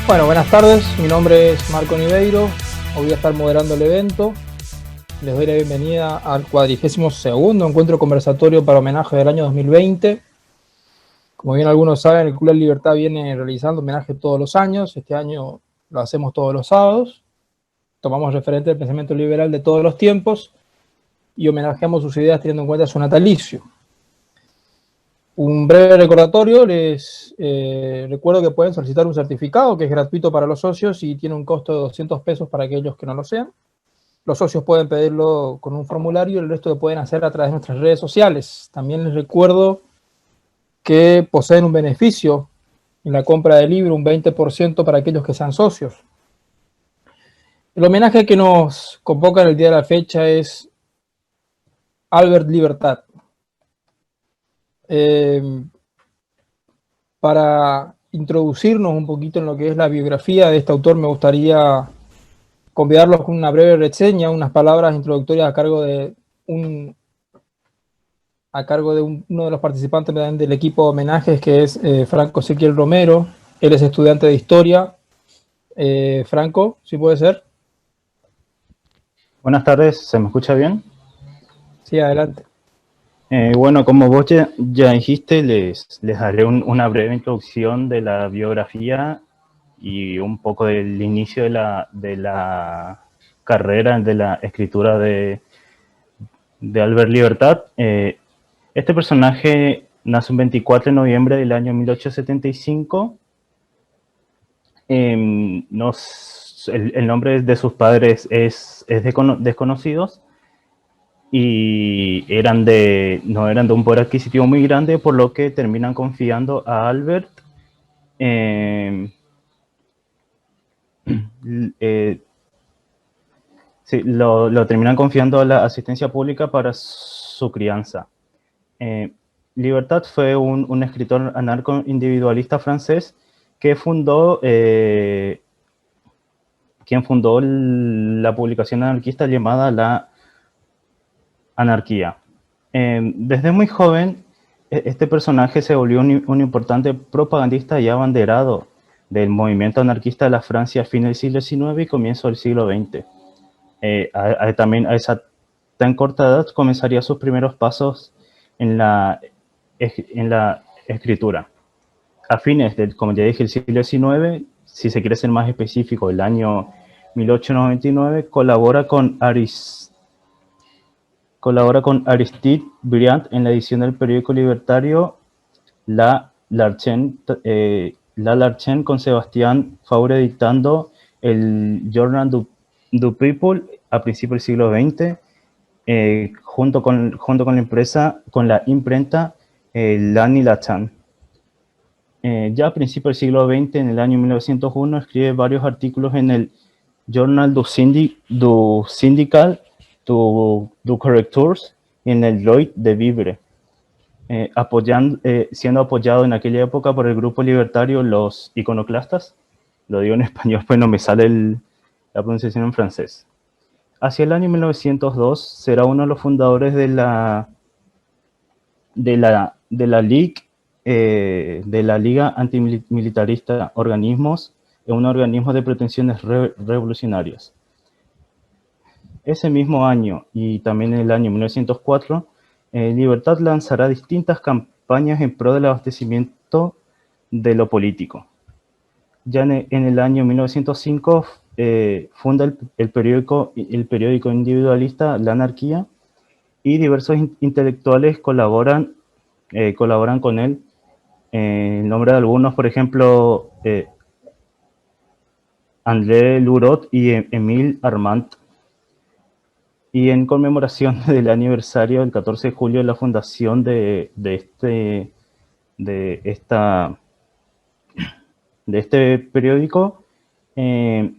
Bueno, buenas tardes, mi nombre es Marco Niveiro, hoy voy a estar moderando el evento. Les doy la bienvenida al 42º encuentro conversatorio para homenaje del año 2020. Como bien algunos saben, el Club de Libertad viene realizando homenaje todos los años. Este año lo hacemos todos los sábados. Tomamos referente del pensamiento liberal de todos los tiempos y homenajeamos sus ideas teniendo en cuenta su natalicio. Un breve recordatorio, les recuerdo que pueden solicitar un certificado que es gratuito para los socios y tiene un costo de 200 pesos para aquellos que no lo sean. Los socios pueden pedirlo con un formulario y el resto lo pueden hacer a través de nuestras redes sociales. También les recuerdo que poseen un beneficio en la compra del libro, un 20% para aquellos que sean socios. El homenaje que nos convoca en el día de la fecha es Albert Libertad. Para introducirnos un poquito en lo que es la biografía de este autor, me gustaría convidarlos con una breve reseña, unas palabras introductorias a cargo de uno de los participantes del equipo de homenajes, que es Franco Ezequiel Romero. Él es estudiante de historia. Franco, ¿sí puede ser? Buenas tardes, ¿se me escucha bien? Sí, adelante. Bueno, como vos ya dijiste, les daré una breve introducción de la biografía y un poco del inicio de la carrera de la escritura de Albert Libertad. Este personaje nace el 24 de noviembre del año 1875. El nombre de sus padres es desconocido. Y no eran de un poder adquisitivo muy grande, por lo que terminan confiando a Albert sí, lo terminan confiando a la asistencia pública para su crianza. Libertad fue un escritor anarco-individualista francés que quien fundó la publicación anarquista llamada La Anarquía. Desde muy joven, este personaje se volvió un importante propagandista y abanderado del movimiento anarquista de la Francia a fines del siglo XIX y comienzo del siglo XX. También a esa tan corta edad comenzaría sus primeros pasos en la escritura. A fines del, como ya dije, el siglo XIX, si se quiere ser más específico, el año 1899, colabora con Aristide Briand en la edición del periódico libertario La Larchen, con Sebastián Faure editando el Journal du People a principios del siglo XX, junto con la imprenta Lani Lachan. Ya a principios del siglo XX, en el año 1901, escribe varios artículos en el Journal du Syndical du Correcteurs y en el Lloyd de Vivre, siendo apoyado en aquella época por el grupo libertario Los Iconoclastas. Lo digo en español, pues no me sale la pronunciación en francés. Hacia el año 1902 será uno de los fundadores de la Liga Antimilitarista Organismos, un organismo de pretensiones revolucionarias. Ese mismo año, y también en el año 1904, Libertad lanzará distintas campañas en pro del abastecimiento de lo político. Ya en el año 1905 funda el periódico individualista La Anarquía, y diversos intelectuales colaboran con él. En nombre de algunos, por ejemplo, André Lourot y Émile Armand. Y en conmemoración del aniversario del 14 de julio de la fundación de este periódico,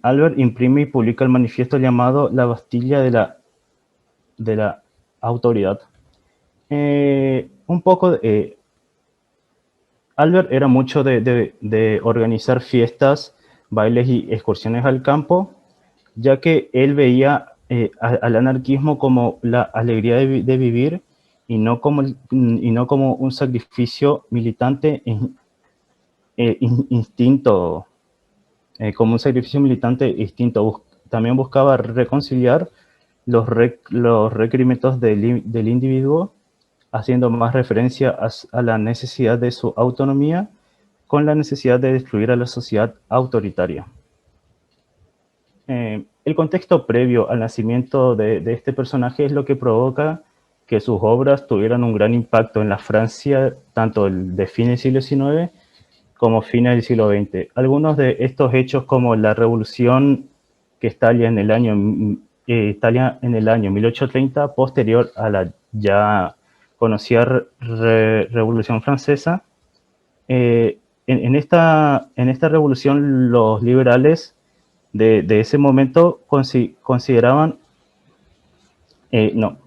Albert imprime y publica el manifiesto llamado La Bastilla de la Autoridad. Albert era mucho de organizar fiestas, bailes y excursiones al campo, ya que él veía al anarquismo como la alegría de vivir y no como un sacrificio militante instinto como un sacrificio militante distinto. También buscaba reconciliar los requerimientos del individuo, haciendo más referencia a la necesidad de su autonomía con la necesidad de destruir a la sociedad autoritaria. El contexto previo al nacimiento de este personaje es lo que provoca que sus obras tuvieran un gran impacto en la Francia, tanto de fines del siglo XIX como fines del siglo XX. Algunos de estos hechos, como la revolución que estalla en el año 1830, posterior a la ya conocida Revolución Francesa, en esta revolución los liberales de ese momento consideraban, no,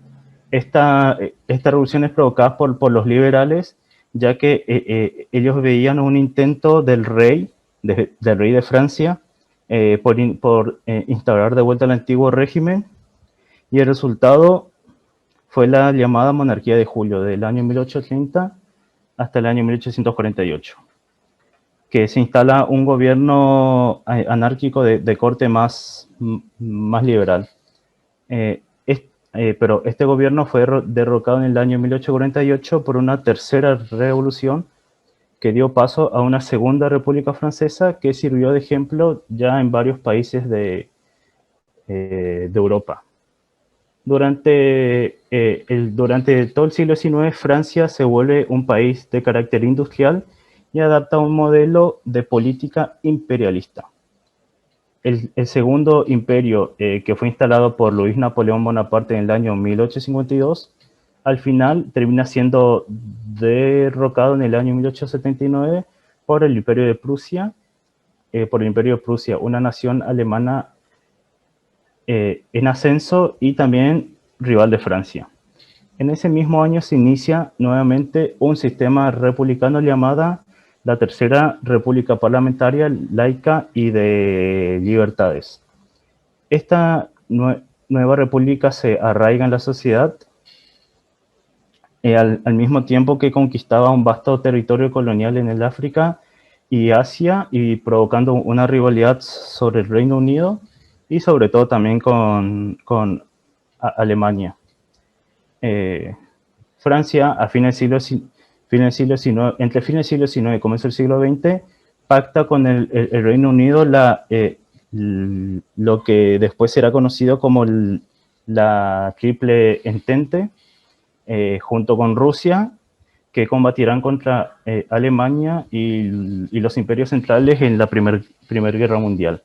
esta revolución es provocada por los liberales, ya que ellos veían un intento del rey de Francia por instaurar de vuelta el antiguo régimen, y el resultado fue la llamada monarquía de julio, del año 1830 hasta el año 1848, que se instala un gobierno anárquico de corte más liberal. Pero este gobierno fue derrocado en el año 1848 por una tercera revolución que dio paso a una segunda república francesa que sirvió de ejemplo ya en varios países de Europa. Durante todo el siglo XIX, Francia se vuelve un país de carácter industrial y adapta un modelo de política imperialista. El segundo imperio, que fue instalado por Luis Napoleón Bonaparte en el año 1852, al final termina siendo derrocado en el año 1879 por el Imperio de Prusia, una nación alemana en ascenso y también rival de Francia. En ese mismo año se inicia nuevamente un sistema republicano llamada la Tercera República Parlamentaria, laica y de libertades. Esta nueva república se arraiga en la sociedad al mismo tiempo que conquistaba un vasto territorio colonial en el África y Asia, y provocando una rivalidad sobre el Reino Unido y sobre todo también con Alemania. Francia, a fines del siglo XIX, entre fines del siglo XIX y comienzo del siglo XX, pacta con el Reino Unido lo que después será conocido como la Triple Entente, junto con Rusia, que combatirán contra Alemania y los imperios centrales en la Primera Guerra Mundial.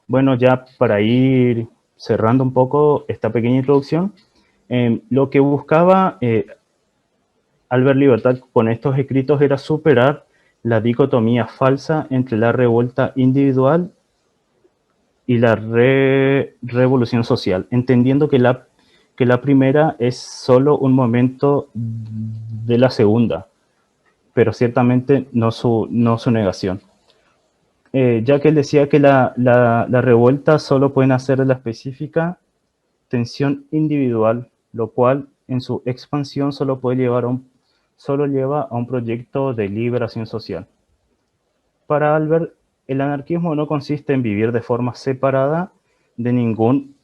Bueno, ya para ir cerrando un poco esta pequeña introducción, lo que buscaba Albert Libertad con estos escritos era superar la dicotomía falsa entre la revuelta individual y la revolución social, entendiendo que la primera es solo un momento de la segunda, pero ciertamente no su negación. Ya que él decía que la revuelta solo puede nacer de la específica tensión individual, lo cual en su expansión solo lleva a un proyecto de liberación social. Para Albert, el anarquismo no consiste en vivir de forma separada de ningún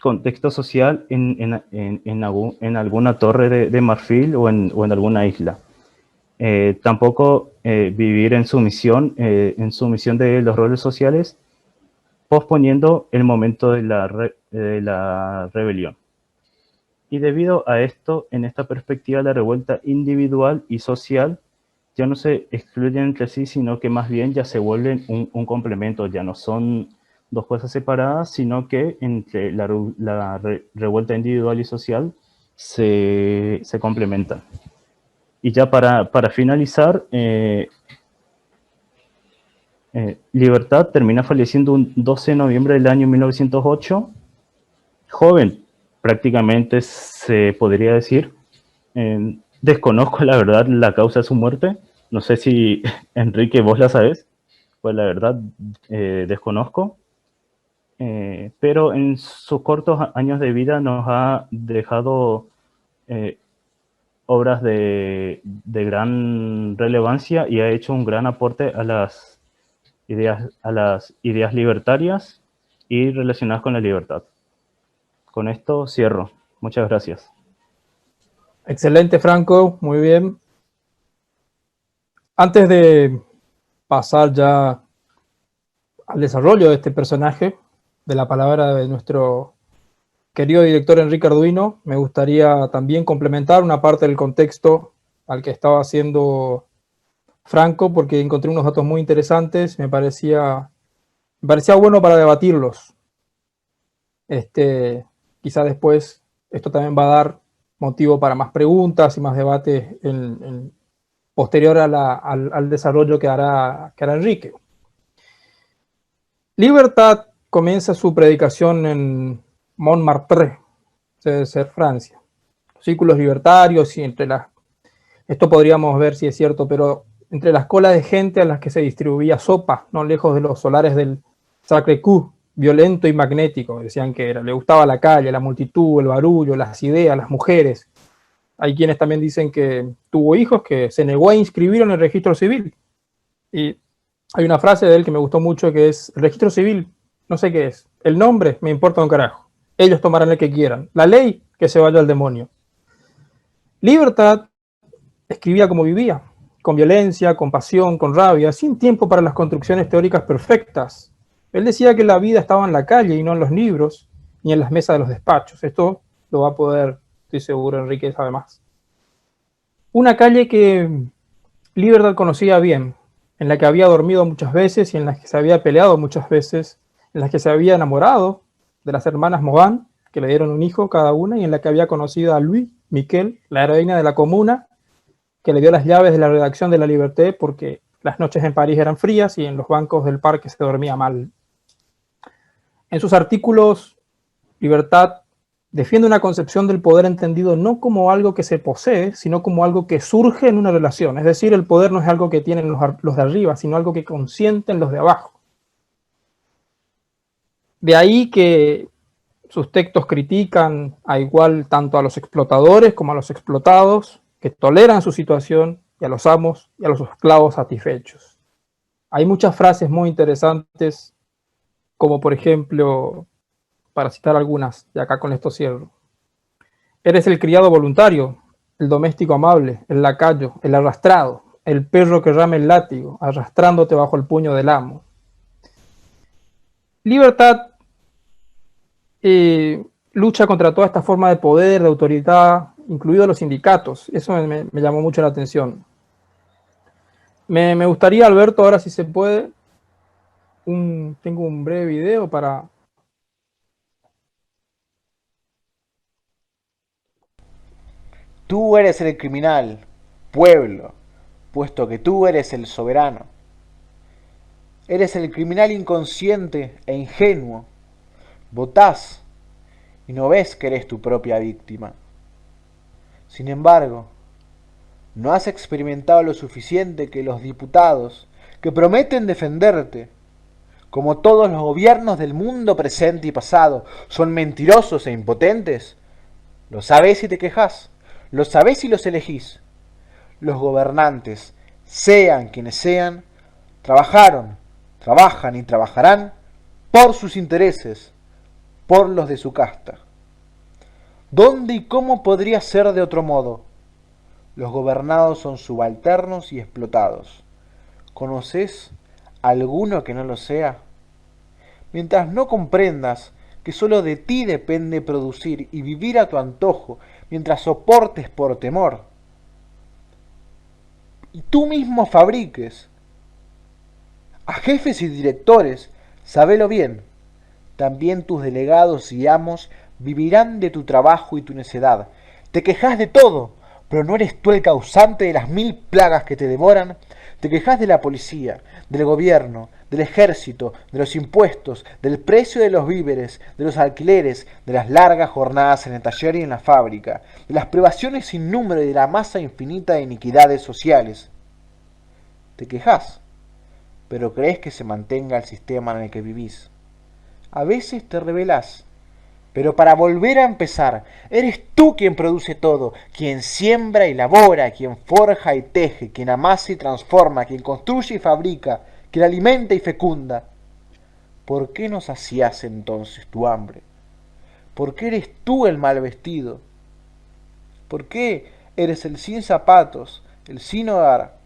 contexto social en alguna torre de marfil o en alguna isla. Tampoco vivir en sumisión de los roles sociales, posponiendo el momento de la rebelión. Y debido a esto, en esta perspectiva, la revuelta individual y social ya no se excluyen entre sí, sino que más bien ya se vuelven un complemento, ya no son dos cosas separadas, sino que entre la revuelta individual y social se complementan. Y ya para finalizar, Libertad termina falleciendo un 12 de noviembre del año 1908, joven, prácticamente se podría decir. Desconozco la verdad la causa de su muerte. No sé si, Enrique, vos la sabes. Pues la verdad, desconozco. Pero en sus cortos años de vida nos ha dejado obras de gran relevancia y ha hecho un gran aporte a las ideas libertarias y relacionadas con la libertad. Con esto cierro. Muchas gracias. Excelente, Franco, muy bien. Antes de pasar ya al desarrollo de este personaje, de la palabra de nuestro querido director Enrique Arduino, me gustaría también complementar una parte del contexto al que estaba haciendo Franco, porque encontré unos datos muy interesantes, me parecía bueno para debatirlos. Quizá después esto también va a dar motivo para más preguntas y más debates posterior al desarrollo que hará Enrique. Libertad comienza su predicación en Montmartre, debe ser Francia. Círculos libertarios y esto podríamos ver si es cierto, pero entre las colas de gente a las que se distribuía sopa, no lejos de los solares del Sacré-Cœur, violento y magnético, decían que le gustaba la calle, la multitud, el barullo, las ideas, las mujeres. Hay quienes también dicen que tuvo hijos que se negó a inscribir en el registro civil. Y hay una frase de él que me gustó mucho que es: el registro civil, no sé qué es, el nombre me importa un carajo, ellos tomarán el que quieran, la ley, que se vaya al demonio. Libertad escribía como vivía, con violencia, con pasión, con rabia, sin tiempo para las construcciones teóricas perfectas. Él decía que la vida estaba en la calle y no en los libros, ni en las mesas de los despachos. Esto lo va a poder, estoy seguro, Enrique sabe más. Una calle que Libertad conocía bien, en la que había dormido muchas veces y en la que se había peleado muchas veces, en la que se había enamorado de las hermanas Morán, que le dieron un hijo cada una, y en la que había conocido a Louis Miquel, la heroína de la Comuna, que le dio las llaves de la redacción de La Liberté porque las noches en París eran frías y en los bancos del parque se dormía mal. En sus artículos, Libertad defiende una concepción del poder entendido no como algo que se posee, sino como algo que surge en una relación. Es decir, el poder no es algo que tienen los de arriba, sino algo que consienten los de abajo. De ahí que sus textos critican tanto a los explotadores como a los explotados, que toleran su situación, y a los amos y a los esclavos satisfechos. Hay muchas frases muy interesantes, como por ejemplo, para citar algunas, y acá con esto cierro: eres el criado voluntario, el doméstico amable, el lacayo, el arrastrado, el perro que rame el látigo, arrastrándote bajo el puño del amo. Libertad lucha contra toda esta forma de poder, de autoridad, incluidos los sindicatos. Eso me llamó mucho la atención. Me gustaría, Alberto, ahora si se puede, tengo un breve video para... Tú eres el criminal, pueblo, puesto que tú eres el soberano. Eres el criminal inconsciente e ingenuo. Votás y no ves que eres tu propia víctima. Sin embargo, no has experimentado lo suficiente que los diputados, que prometen defenderte, como todos los gobiernos del mundo presente y pasado, son mentirosos e impotentes. Lo sabés y te quejás, lo sabés y los elegís. Los gobernantes, sean quienes sean, trabajaron, trabajan y trabajarán por sus intereses, por los de su casta. ¿Dónde y cómo podría ser de otro modo? Los gobernados son subalternos y explotados. ¿Conoces alguno que no lo sea? Mientras no comprendas que solo de ti depende producir y vivir a tu antojo, mientras soportes por temor, y tú mismo fabriques a jefes y directores, sabelo bien, también tus delegados y amos vivirán de tu trabajo y tu necedad. Te quejas de todo, pero no eres tú el causante de las 1000 plagas que te devoran. Te quejas de la policía, del gobierno, del ejército, de los impuestos, del precio de los víveres, de los alquileres, de las largas jornadas en el taller y en la fábrica, de las privaciones sin número y de la masa infinita de iniquidades sociales. Te quejas, pero crees que se mantenga el sistema en el que vivís. A veces te rebelás Pero para volver a empezar, eres tú quien produce todo, quien siembra y labora, quien forja y teje, quien amasa y transforma, quien construye y fabrica, quien alimenta y fecunda. ¿Por qué no sacias entonces tu hambre? ¿Por qué eres tú el mal vestido? ¿Por qué eres el sin zapatos, el sin hogar?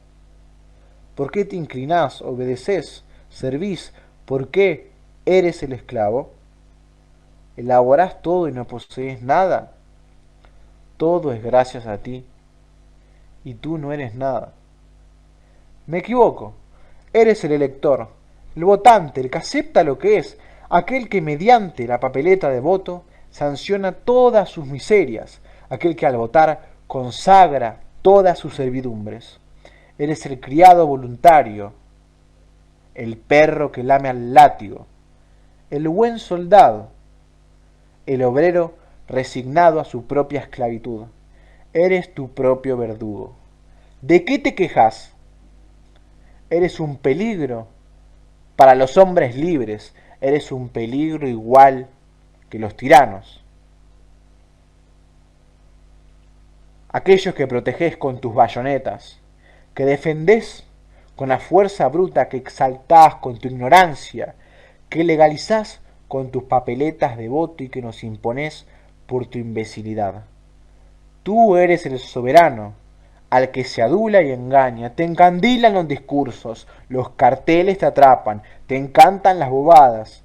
¿Por qué te inclinás, obedeces, servís? ¿Por qué eres el esclavo? ¿Elaborás todo y no posees nada? Todo es gracias a ti y tú no eres nada. Me equivoco. Eres el elector, el votante, el que acepta lo que es, aquel que mediante la papeleta de voto sanciona todas sus miserias, aquel que al votar consagra todas sus servidumbres. Eres el criado voluntario, el perro que lame al látigo, el buen soldado, el obrero resignado a su propia esclavitud. Eres tu propio verdugo. ¿De qué te quejas? Eres un peligro para los hombres libres. Eres un peligro igual que los tiranos. Aquellos que protegés con tus bayonetas, que defendés con la fuerza bruta, que exaltás con tu ignorancia, que legalizás con tus papeletas de voto y que nos imponés por tu imbecilidad. Tú eres el soberano, al que se adula y engaña, te encandilan los discursos, los carteles te atrapan, te encantan las bobadas.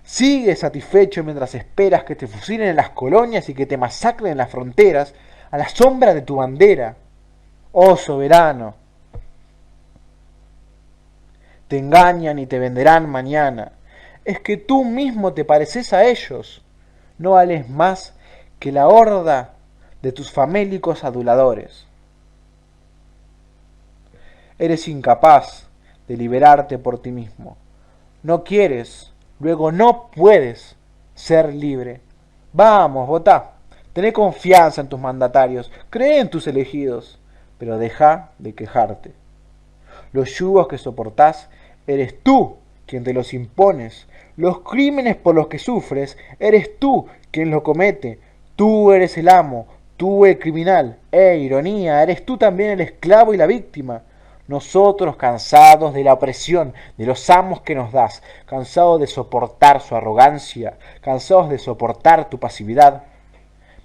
Sigues satisfecho mientras esperas que te fusilen en las colonias y que te masacren en las fronteras, a la sombra de tu bandera. Oh soberano, te engañan y te venderán mañana. Es que tú mismo te pareces a ellos. No vales más que la horda de tus famélicos aduladores. Eres incapaz de liberarte por ti mismo. No quieres, luego no puedes ser libre. Vamos, votá. Tené confianza en tus mandatarios, cree en tus elegidos, pero deja de quejarte. Los yugos que soportás, eres tú quien te los impones. Los crímenes por los que sufres, eres tú quien los comete. Tú eres el amo, tú el criminal. Ironía, eres tú también el esclavo y la víctima. Nosotros cansados de la opresión de los amos que nos das, cansados de soportar su arrogancia, cansados de soportar tu pasividad,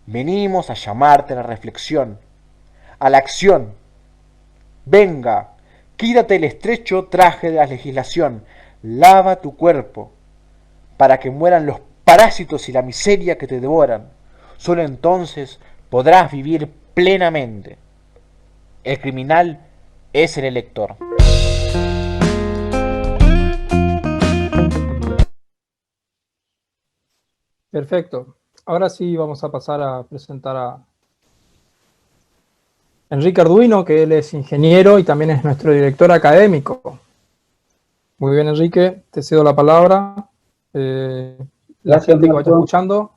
venimos a llamarte a la reflexión, a la acción. Venga, quítate el estrecho traje de la legislación, lava tu cuerpo, para que mueran los parásitos y la miseria que te devoran. Solo entonces podrás vivir plenamente. El criminal es el elector. Perfecto. Ahora sí vamos a pasar a presentar a Enrique Arduino, que él es ingeniero y también es nuestro director académico. Muy bien, Enrique, te cedo la palabra. La Gracias, gente que vaya Marco. escuchando.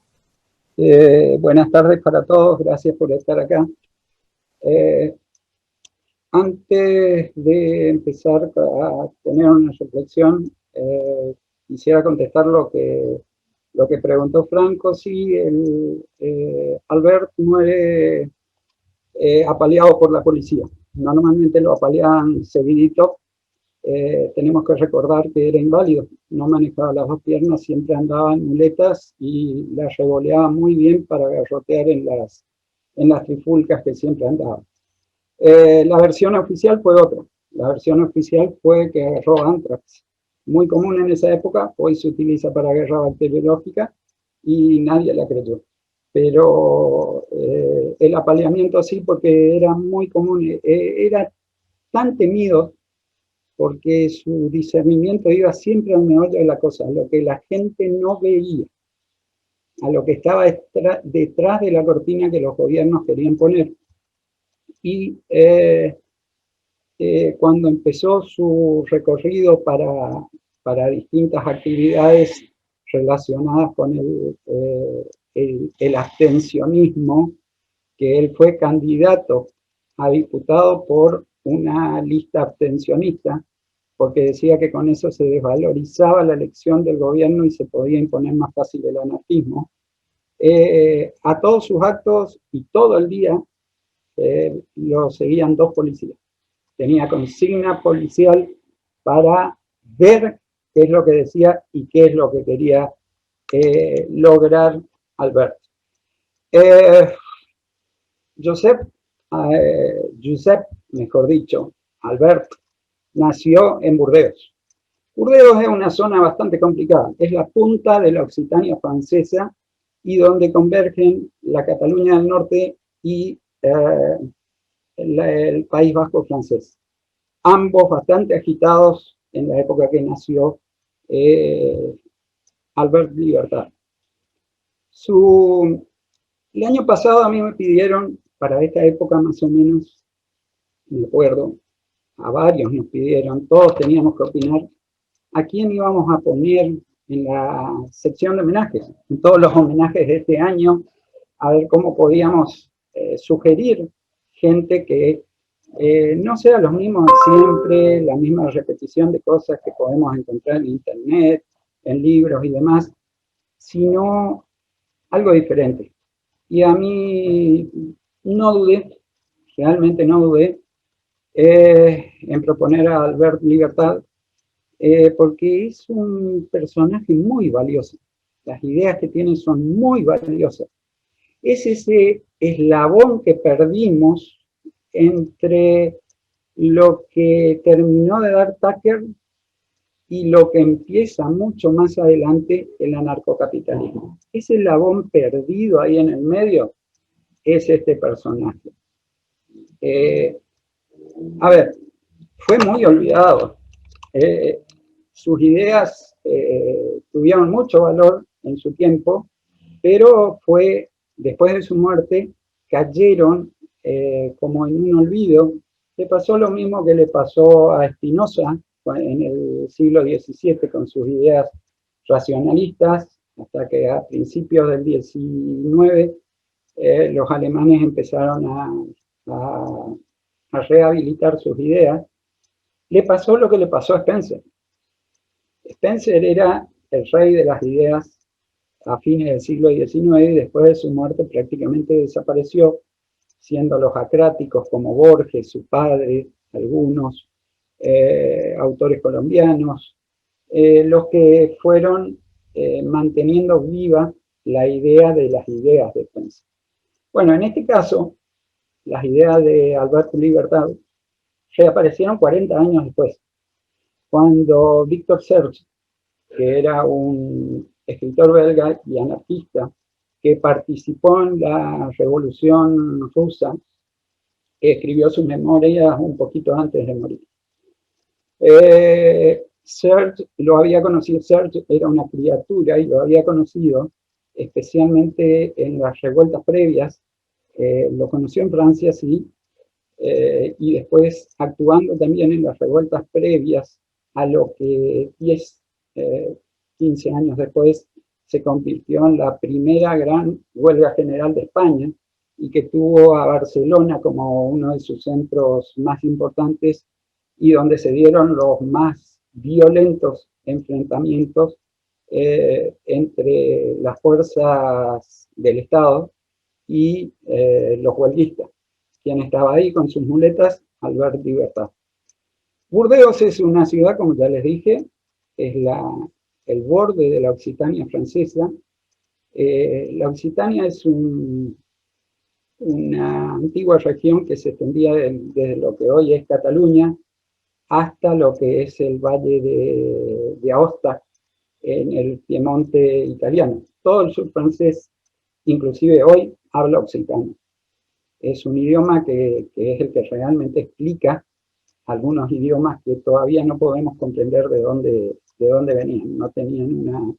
Buenas tardes para todos, gracias por estar acá. Antes de empezar a tener una reflexión, quisiera contestar lo que preguntó Franco. Sí, Albert muere apaleado por la policía. Normalmente lo apalean seguidito. Tenemos que recordar que era inválido, no manejaba las dos piernas, siempre andaba en muletas y las revoleaba muy bien para garrotear en las trifulcas que siempre andaba. La versión oficial fue otra. La versión oficial fue que agarró antrax, muy común en esa época, hoy se utiliza para guerra bacteriológica y nadie la creyó. Pero el apaleamiento sí, porque era muy común, era tan temido porque su discernimiento iba siempre al meollo de la cosa, a lo que la gente no veía, a lo que estaba detrás de la cortina que los gobiernos querían poner. Y cuando empezó su recorrido para distintas actividades relacionadas con el abstencionismo, que él fue candidato a diputado por una lista abstencionista, porque decía que con eso se desvalorizaba la elección del gobierno y se podía imponer más fácil el anarquismo. A todos sus actos y todo el día lo seguían 2 policías. Tenía consigna policial para ver qué es lo que decía y qué es lo que quería lograr Albert. Josep, mejor dicho, Albert, nació en Burdeos. Burdeos es una zona bastante complicada, es la punta de la Occitania francesa y donde convergen la Cataluña del Norte y el País Vasco francés. Ambos bastante agitados en la época que nació Albert Libertad. El año pasado a mí me pidieron, para esta época más o menos, me acuerdo, a varios nos pidieron, todos teníamos que opinar, a quién íbamos a poner en la sección de homenajes, en todos los homenajes de este año, a ver cómo podíamos sugerir gente que no sea los mismos de siempre, la misma repetición de cosas que podemos encontrar en internet, en libros y demás, sino algo diferente. Y a mí no dudé, realmente no dudé, en proponer a Albert Libertad, porque es un personaje muy valioso. Las ideas que tiene son muy valiosas. Es ese eslabón que perdimos entre lo que terminó de dar Tucker y lo que empieza mucho más adelante el anarcocapitalismo. Ese eslabón perdido ahí en el medio es este personaje. A ver, fue muy olvidado. Sus ideas tuvieron mucho valor en su tiempo, pero fue después de su muerte, cayeron como en un olvido. Le pasó lo mismo que le pasó a Spinoza en el siglo XVII con sus ideas racionalistas, hasta que a principios del XIX los alemanes empezaron a rehabilitar sus ideas. Le pasó lo que le pasó a Spencer. Spencer era el rey de las ideas a fines del siglo XIX y después de su muerte prácticamente desapareció, siendo los acráticos como Borges, su padre, algunos autores colombianos, los que fueron manteniendo viva la idea de las ideas de Spencer. Bueno, en este caso, las ideas de Alberto Libertad reaparecieron 40 años después, cuando Victor Serge, que era un escritor belga y anarquista, que participó en la Revolución Rusa, que escribió sus memorias un poquito antes de morir. Serge lo había conocido, Serge era una criatura y lo había conocido especialmente en las revueltas previas, lo conoció en Francia, sí, y después actuando también en las revueltas previas a lo que 15 años después se convirtió en la primera gran huelga general de España y que tuvo a Barcelona como uno de sus centros más importantes y donde se dieron los más violentos enfrentamientos entre las fuerzas del Estado y los huelguistas. Quien estaba ahí con sus muletas, Albert Libertad. Burdeos es una ciudad, como ya les dije, es el borde de la Occitania francesa. La Occitania es una antigua región que se extendía desde lo que hoy es Cataluña hasta lo que es el valle de Aosta, en el Piemonte italiano. Todo el sur francés, inclusive hoy, habla occitano. Es un idioma que es el que realmente explica algunos idiomas que todavía no podemos comprender de dónde venían. No tenían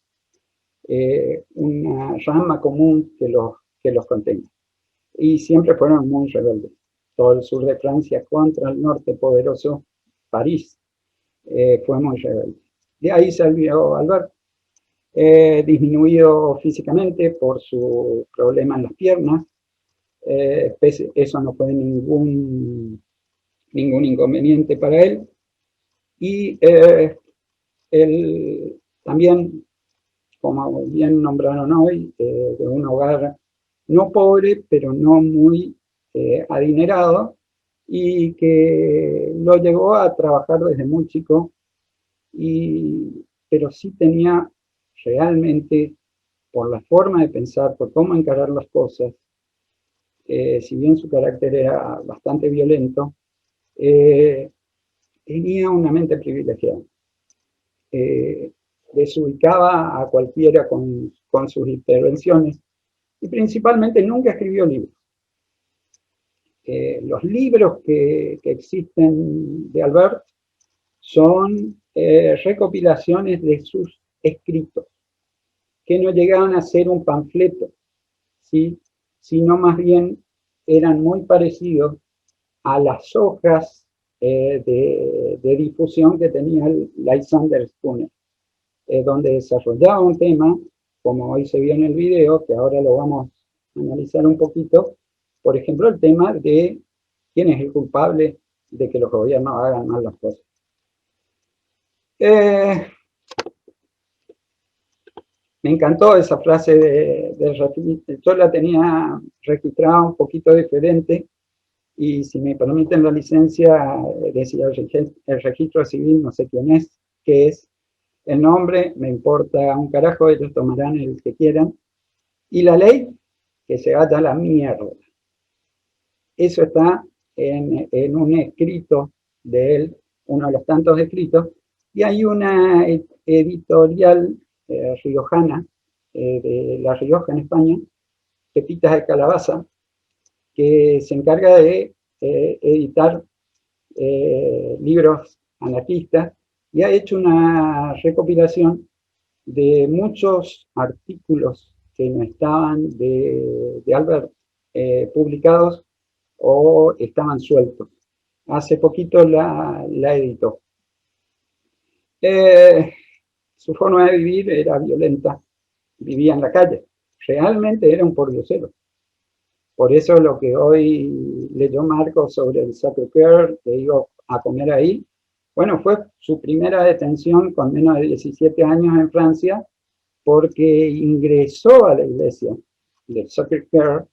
una rama común que los contenga. Y siempre fueron muy rebeldes. Todo el sur de Francia contra el norte poderoso, París, fue muy rebelde. De ahí salió Albert, disminuido físicamente por su problema en las piernas. Eso no fue ningún inconveniente para él. Y también, como bien nombraron hoy, de un hogar no pobre, pero no muy adinerado, y que lo llevó a trabajar desde muy chico, pero sí tenía realmente, por la forma de pensar, por cómo encarar las cosas, si bien su carácter era bastante violento, eh, tenía una mente privilegiada. Desubicaba a cualquiera con sus intervenciones y principalmente nunca escribió libros. Los libros que existen de Albert son recopilaciones de sus escritos, que no llegaban a ser un panfleto, ¿sí? Sino más bien eran muy parecidos a las hojas de difusión que tenía el Lysander Spooner, donde desarrollaba un tema, como hoy se vio en el video, que ahora lo vamos a analizar un poquito, por ejemplo, el tema de quién es el culpable de que los gobiernos hagan mal las cosas. Me encantó esa frase yo la tenía registrada un poquito diferente, y si me permiten la licencia, decía el registro civil, no sé quién es, qué es, el nombre, me importa un carajo, ellos tomarán el que quieran, y la ley, que se vaya a la mierda. Eso está en un escrito de él, uno de los tantos escritos, y hay una editorial riojana, de La Rioja en España, Pepitas de Calabaza, que se encarga de editar libros anarquistas, y ha hecho una recopilación de muchos artículos que no estaban de Albert publicados o estaban sueltos. Hace poquito la editó. Su forma de vivir era violenta, vivía en la calle, realmente era un pordiosero. Por eso lo que hoy leyó Marco sobre el Sacré-Cœur, que iba a comer ahí, bueno, fue su primera detención con menos de 17 años en Francia, porque ingresó a la iglesia del Sacré-Cœur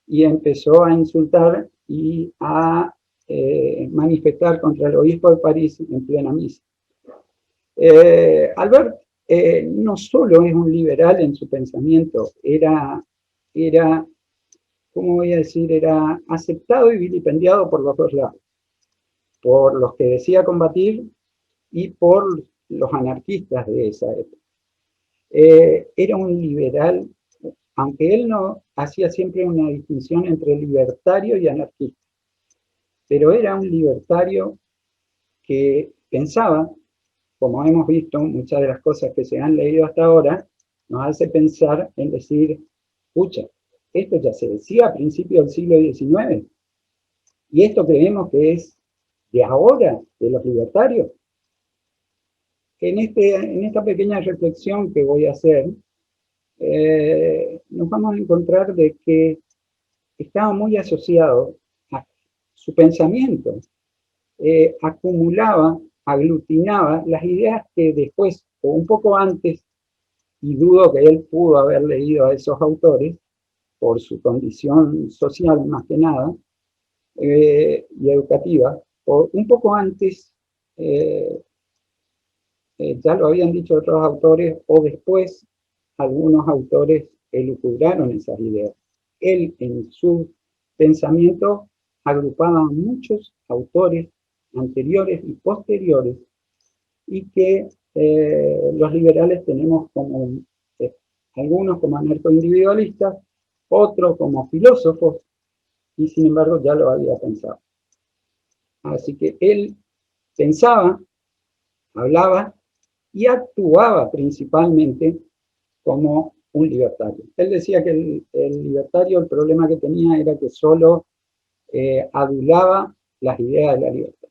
y empezó a insultar y a manifestar contra el obispo de París en plena misa. Albert no solo es un liberal en su pensamiento, era, ¿cómo voy a decir?, era aceptado y vilipendiado por los dos lados, por los que decía combatir y por los anarquistas de esa época. Era un liberal, aunque él no hacía siempre una distinción entre libertario y anarquista, pero era un libertario que pensaba, como hemos visto, muchas de las cosas que se han leído hasta ahora, nos hace pensar en decir, pucha, esto ya se decía a principios del siglo XIX, y esto creemos que es de ahora, de los libertarios. En esta pequeña reflexión que voy a hacer, nos vamos a encontrar de que estaba muy asociado a su pensamiento, acumulaba, aglutinaba las ideas que después, o un poco antes, y dudo que él pudo haber leído a esos autores, por su condición social más que nada, y educativa, o un poco antes, ya lo habían dicho otros autores, o después algunos autores elucubraron esas ideas. Él en su pensamiento agrupaba a muchos autores anteriores y posteriores, y que los liberales tenemos como algunos como anarcoindividualistas, otros como filósofos, y sin embargo ya lo había pensado. Así que él pensaba, hablaba y actuaba principalmente como un libertario. Él decía que el libertario, el problema que tenía era que solo adulaba las ideas de la libertad.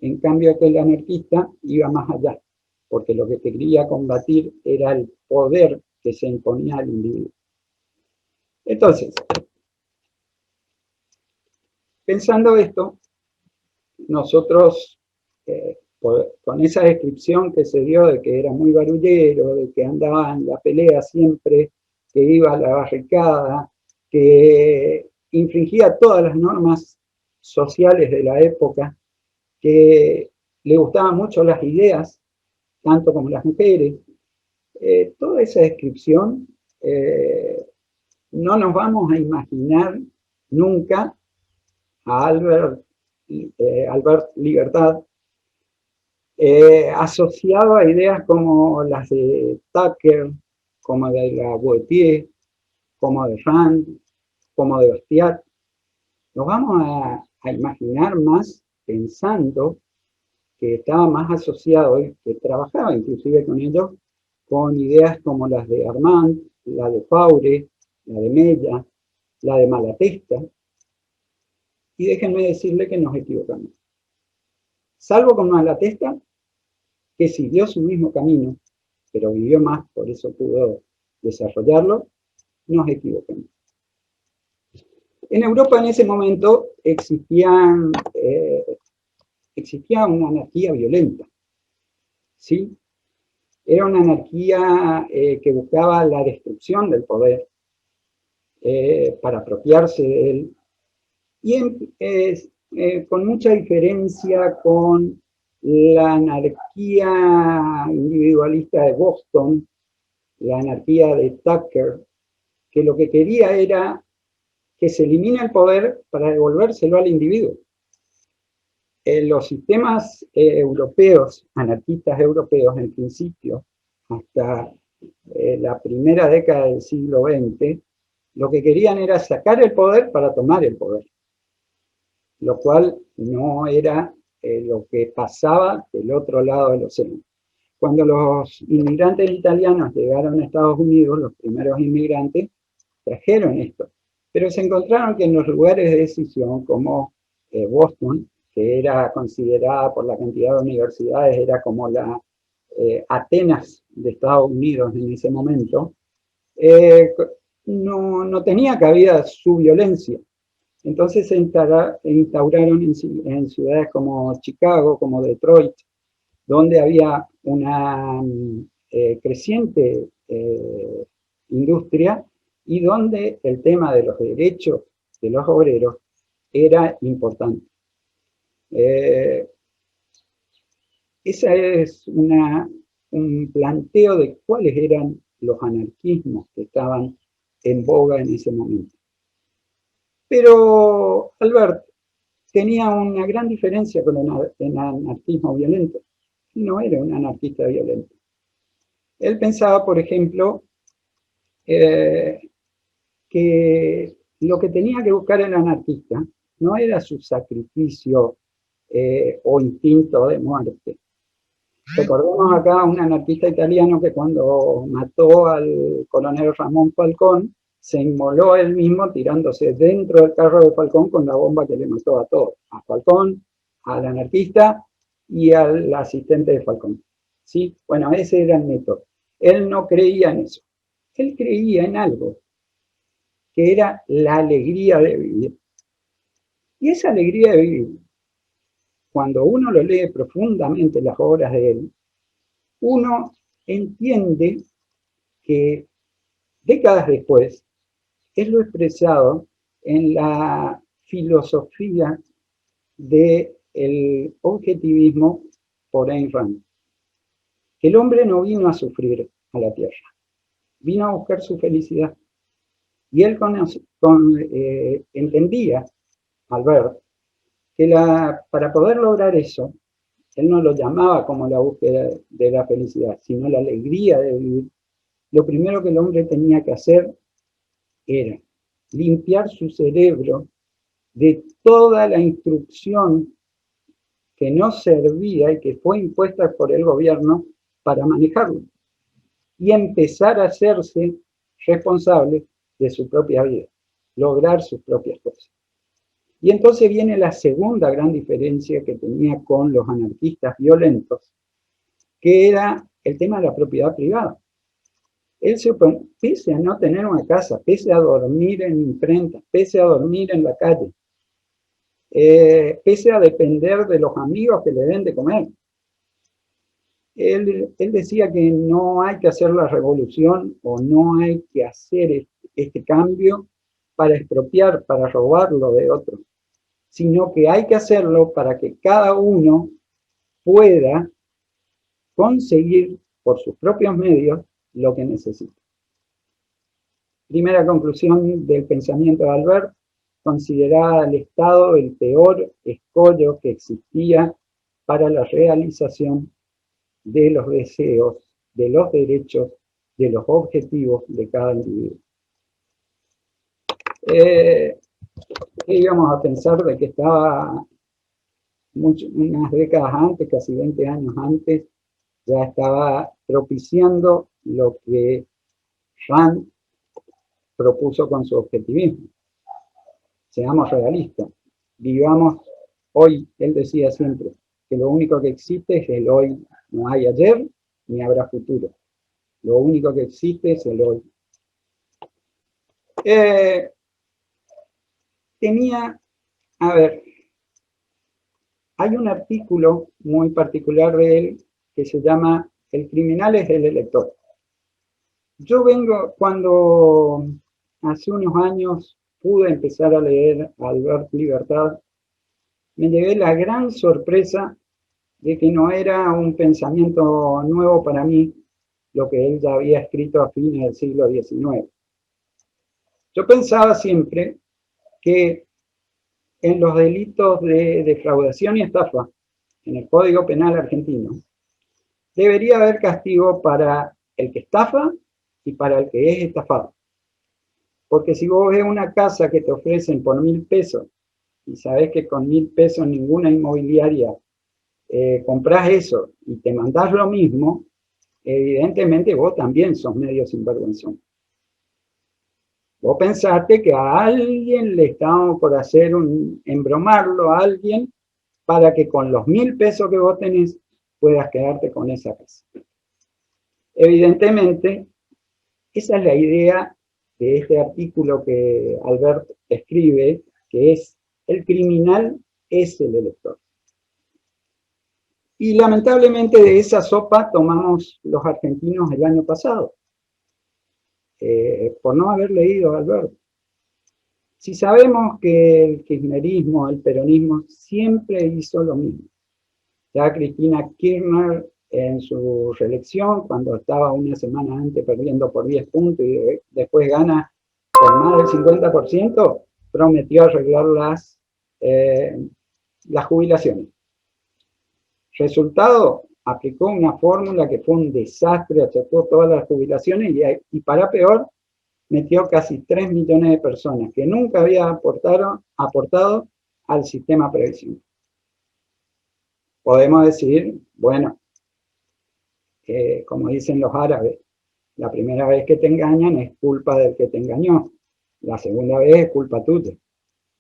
En cambio que el anarquista iba más allá, porque lo que quería combatir era el poder que se imponía al individuo. Entonces, pensando esto, nosotros con esa descripción que se dio de que era muy barullero, de que andaba en la pelea siempre, que iba a la barricada, que infringía todas las normas sociales de la época, que le gustaban mucho las ideas, tanto como las mujeres. Toda esa descripción, no nos vamos a imaginar nunca a Albert Libertad asociado a ideas como las de Tucker, como de la Boetier, como de Rand, como de Bastiat. Nos vamos a imaginar más pensando que estaba más asociado y que trabajaba inclusive con ellos, con ideas como las de Armand, la de Faure, la de Mella, la de Malatesta. Y déjenme decirle que nos equivocamos. Salvo con Malatesta, que siguió su mismo camino, pero vivió más, por eso pudo desarrollarlo, nos equivocamos. En Europa en ese momento existía una anarquía violenta, ¿sí? Era una anarquía que buscaba la destrucción del poder para apropiarse de él, y con mucha diferencia con la anarquía individualista de Boston, la anarquía de Tucker, que lo que quería era que se elimine el poder para devolvérselo al individuo. Los sistemas europeos, anarquistas europeos en principio, hasta la primera década del siglo XX, lo que querían era sacar el poder para tomar el poder, lo cual no era lo que pasaba del otro lado del océano. Cuando los inmigrantes italianos llegaron a Estados Unidos, los primeros inmigrantes trajeron esto, pero se encontraron que en los lugares de decisión, como Boston, que era considerada por la cantidad de universidades, era como la Atenas de Estados Unidos en ese momento, no tenía cabida su violencia. Entonces se instauraron en ciudades como Chicago, como Detroit, donde había una creciente industria y donde el tema de los derechos de los obreros era importante. Ese es un planteo de cuáles eran los anarquismos que estaban en boga en ese momento. Pero Albert tenía una gran diferencia con el anarquismo violento. No era un anarquista violento. Él pensaba, por ejemplo, que lo que tenía que buscar el anarquista no era su sacrificio o instinto de muerte. Recordemos acá a un anarquista italiano que cuando mató al coronel Ramón Falcón, se inmoló él mismo tirándose dentro del carro de Falcón con la bomba que le mató a todos, a Falcón, al anarquista y al asistente de Falcón. ¿Sí? Bueno, ese era el método. Él no creía en eso. Él creía en algo, que era la alegría de vivir. Y esa alegría de vivir, cuando uno lo lee profundamente las obras de él, uno entiende que décadas después es lo expresado en la filosofía del objetivismo por Ayn Rand. El hombre no vino a sufrir a la tierra, vino a buscar su felicidad. Y él entendía, Albert, que para poder lograr eso, él no lo llamaba como la búsqueda de la felicidad, sino la alegría de vivir. Lo primero que el hombre tenía que hacer era limpiar su cerebro de toda la instrucción que no servía y que fue impuesta por el gobierno para manejarlo, y empezar a hacerse responsable de su propia vida, lograr sus propias cosas. Y entonces viene la segunda gran diferencia que tenía con los anarquistas violentos, que era el tema de la propiedad privada. Él pese a no tener una casa, pese a dormir en imprenta, pese a dormir en la calle, pese a depender de los amigos que le den de comer, él decía que no hay que hacer la revolución o no hay que hacer este cambio para expropiar, para robarlo de otros, sino que hay que hacerlo para que cada uno pueda conseguir por sus propios medios lo que necesita. Primera conclusión del pensamiento de Albert: consideraba al Estado el peor escollo que existía para la realización de los deseos, de los derechos, de los objetivos de cada individuo. Íbamos a pensar de que estaba unas décadas antes, casi 20 años antes, ya estaba propiciando lo que Rand propuso con su objetivismo. Seamos realistas, vivamos hoy. Él decía siempre que lo único que existe es el hoy. No hay ayer ni habrá futuro. Lo único que existe es el hoy. Hay un artículo muy particular de él que se llama "El criminal es el elector". Yo cuando hace unos años pude empezar a leer a Albert Libertad, me llevé la gran sorpresa de que no era un pensamiento nuevo para mí, lo que él ya había escrito a fines del siglo XIX. Yo pensaba siempre que en los delitos de defraudación y estafa, en el Código Penal argentino, debería haber castigo para el que estafa y para el que es estafado. Porque si vos ves una casa que te ofrecen por 1.000 pesos y sabés que con 1.000 pesos ninguna inmobiliaria comprás eso y te mandás lo mismo, evidentemente vos también sos medio sinvergüenzón. Vos pensaste que a alguien le estábamos por hacer embromarlo a alguien para que con los 1.000 pesos que vos tenés puedas quedarte con esa casa. Evidentemente, esa es la idea de este artículo que Albert escribe, que es: el criminal es el elector. Y lamentablemente de esa sopa tomamos los argentinos el año pasado, por no haber leído a Albert. Si sabemos que el kirchnerismo, el peronismo, siempre hizo lo mismo. Ya Cristina Kirchner, en su reelección, cuando estaba una semana antes perdiendo por 10 puntos y después gana por más del 50%, prometió arreglar las jubilaciones. Resultado: aplicó una fórmula que fue un desastre, achacó todas las jubilaciones y para peor, metió casi 3 millones de personas que nunca había aportado al sistema previsional. Podemos decir, bueno, como dicen los árabes, la primera vez que te engañan es culpa del que te engañó, la segunda vez es culpa tuya.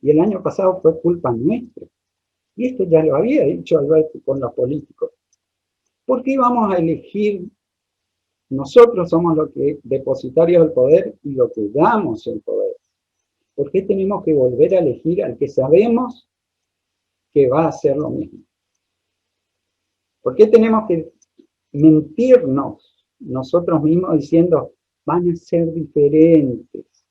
Y el año pasado fue culpa nuestra. Y esto ya lo había dicho Alberto con los políticos. ¿Por qué vamos a elegir? Nosotros somos los que depositarios del poder y los que damos el poder. ¿Por qué tenemos que volver a elegir al que sabemos que va a hacer lo mismo? ¿Por qué tenemos que mentirnos nosotros mismos diciendo van a ser diferentes?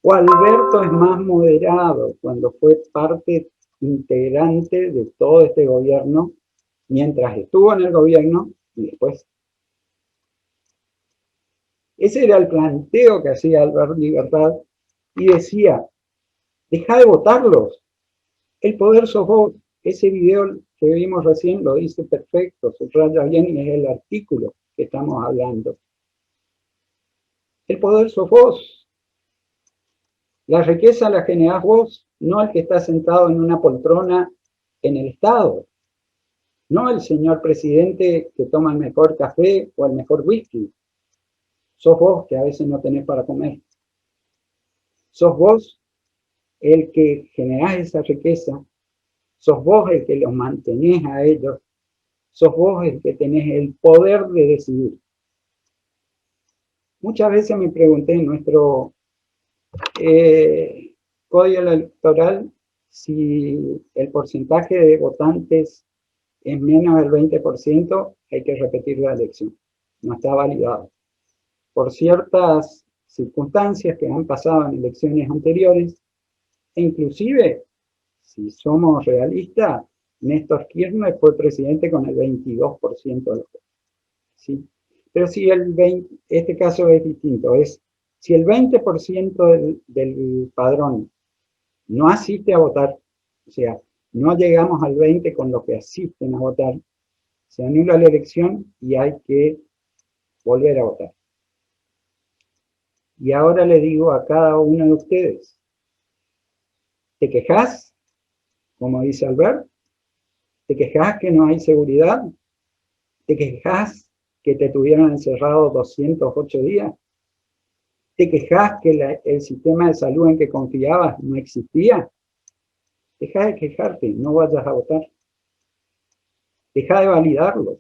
O Alberto es más moderado cuando fue parte integrante de todo este gobierno, mientras estuvo en el gobierno y después. Ese era el planteo que hacía Albert Libertad y decía: deja de votarlos, el poder sos vos. Ese video que vimos recién lo dice perfecto, subraya bien y es el artículo que estamos hablando. El poder sos vos. La riqueza la generás vos, no el que está sentado en una poltrona en el Estado. No el señor presidente que toma el mejor café o el mejor whisky. Sos vos que a veces no tenés para comer. Sos vos el que generás esa riqueza. Sos vos el que los mantenés a ellos. Sos vos el que tenés el poder de decidir. Muchas veces me pregunté en nuestro código electoral si el porcentaje de votantes es menos del 20%, hay que repetir la elección. No está validado. Por ciertas circunstancias que han pasado en elecciones anteriores, e inclusive, si somos realistas, Néstor Kirchner fue presidente con el 22% de los votos. ¿Sí? Pero si este caso es distinto, si el 20% del padrón no asiste a votar, o sea, no llegamos al 20% con los que asisten a votar, se anula la elección y hay que volver a votar. Y ahora le digo a cada uno de ustedes, ¿te quejas? Como dice Albert, ¿te quejas que no hay seguridad? ¿Te quejas que te tuvieron encerrado 208 días? ¿Te quejas que el sistema de salud en que confiabas no existía? Deja de quejarte, no vayas a votar. Deja de validarlo.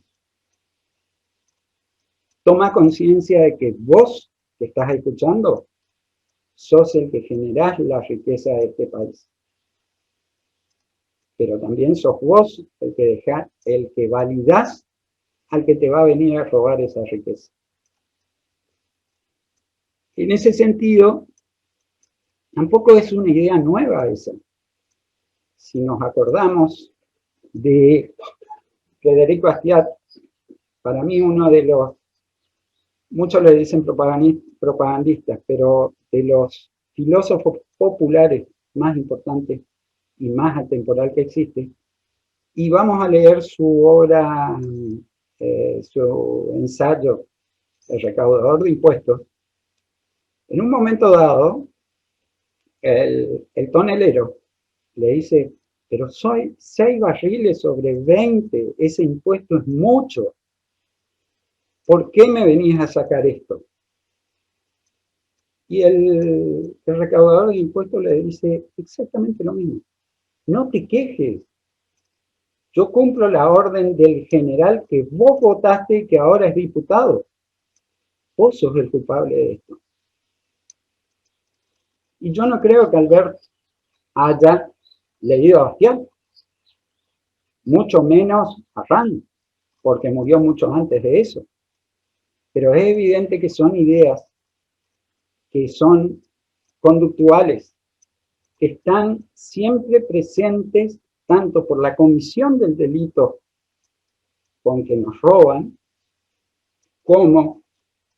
Toma conciencia de que vos, que estás escuchando, sos el que generás la riqueza de este país. Pero también sos vos el que validás al que te va a venir a robar esa riqueza. En ese sentido, tampoco es una idea nueva esa. Si nos acordamos de Federico Astiat, para mí uno de los, muchos le dicen propagandistas, pero de los filósofos populares más importantes y más atemporal que existe, y vamos a leer su obra, su ensayo, El recaudador de impuestos. En un momento dado, el tonelero le dice, pero soy 6 barriles sobre 20, ese impuesto es mucho. ¿Por qué me venías a sacar esto? Y el recaudador de impuestos le dice exactamente lo mismo. No te quejes. Yo cumplo la orden del general que vos votaste y que ahora es diputado. Vos sos el culpable de esto. Y yo no creo que Albert haya leído a Bastián, mucho menos a Rand, porque murió mucho antes de eso. Pero es evidente que son ideas que son conductuales, que están siempre presentes tanto por la comisión del delito con que nos roban, como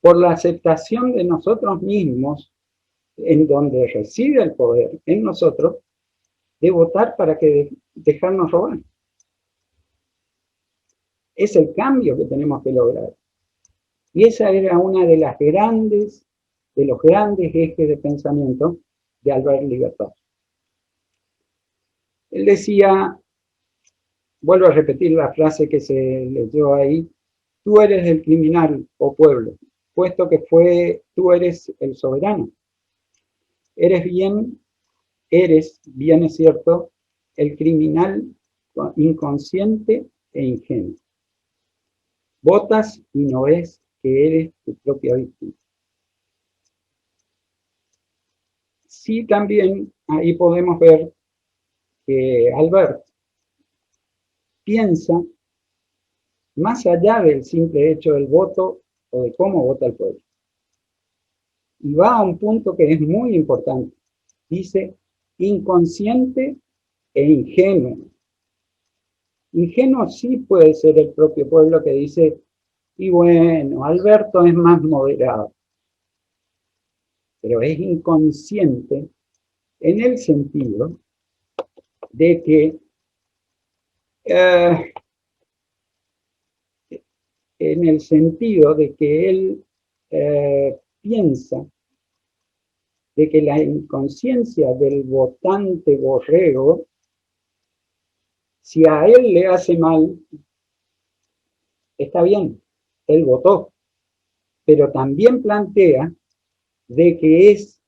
por la aceptación de nosotros mismos, en donde reside el poder, en nosotros, de votar para que dejarnos robar. Es el cambio que tenemos que lograr. Y esa era una de los grandes ejes de pensamiento de Albert Libertad. Él decía, vuelvo a repetir la frase que se leyó ahí, tú eres el criminal, oh pueblo, puesto que tú eres el soberano. Eres bien es cierto, el criminal inconsciente e ingenuo. Votas y no ves que eres tu propia víctima. Sí, también ahí podemos ver que Albert piensa más allá del simple hecho del voto o de cómo vota el pueblo. Y va a un punto que es muy importante. Dice, inconsciente e ingenuo. Ingenuo sí puede ser el propio pueblo que dice, y bueno, Alberto es más moderado. Pero es inconsciente en el sentido de que él piensa de que la inconsciencia del votante borrego, si a él le hace mal, está bien, él votó, pero también plantea de que es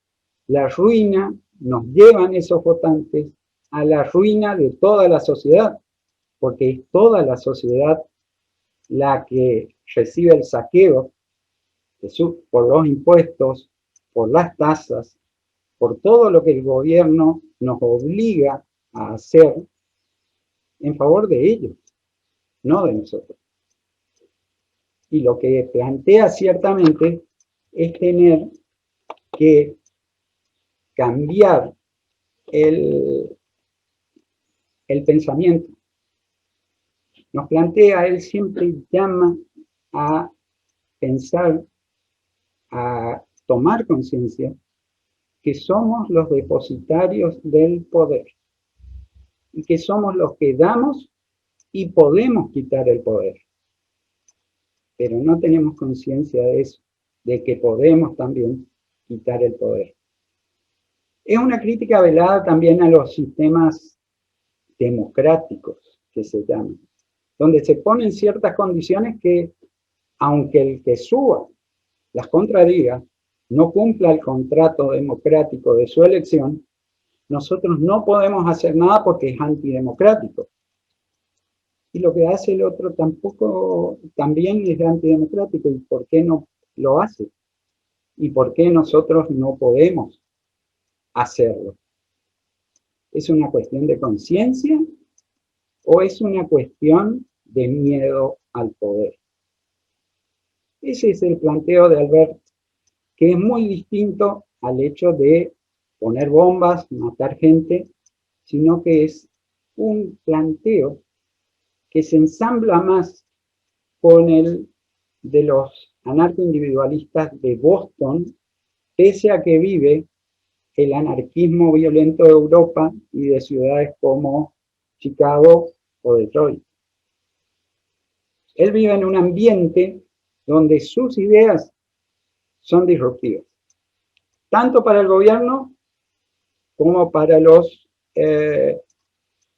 la ruina, nos llevan esos votantes a la ruina de toda la sociedad, porque es toda la sociedad la que recibe el saqueo por los impuestos, por las tasas, por todo lo que el gobierno nos obliga a hacer en favor de ellos. no de nosotros. Y lo que plantea ciertamente es tener que cambiar el pensamiento. Nos plantea, él siempre llama a pensar, a tomar conciencia que somos los depositarios del poder y que somos los que damos y podemos quitar el poder. Pero no tenemos conciencia de eso, de que podemos también quitar el poder. Es una crítica velada también a los sistemas democráticos, que se llaman, donde se ponen ciertas condiciones que, aunque el que suba las contradiga, no cumpla el contrato democrático de su elección, nosotros no podemos hacer nada porque es antidemocrático. Y lo que hace el otro también es antidemocrático. ¿Y por qué no lo hace? ¿Y por qué nosotros no podemos hacerlo? ¿Es una cuestión de conciencia o es una cuestión de miedo al poder? Ese es el planteo de Albert, que es muy distinto al hecho de poner bombas, matar gente, sino que es un planteo que se ensambla más con el de los anarcoindividualistas de Boston, pese a que vive el anarquismo violento de Europa y de ciudades como Chicago o Detroit. Él vive en un ambiente donde sus ideas son disruptivas, tanto para el gobierno como para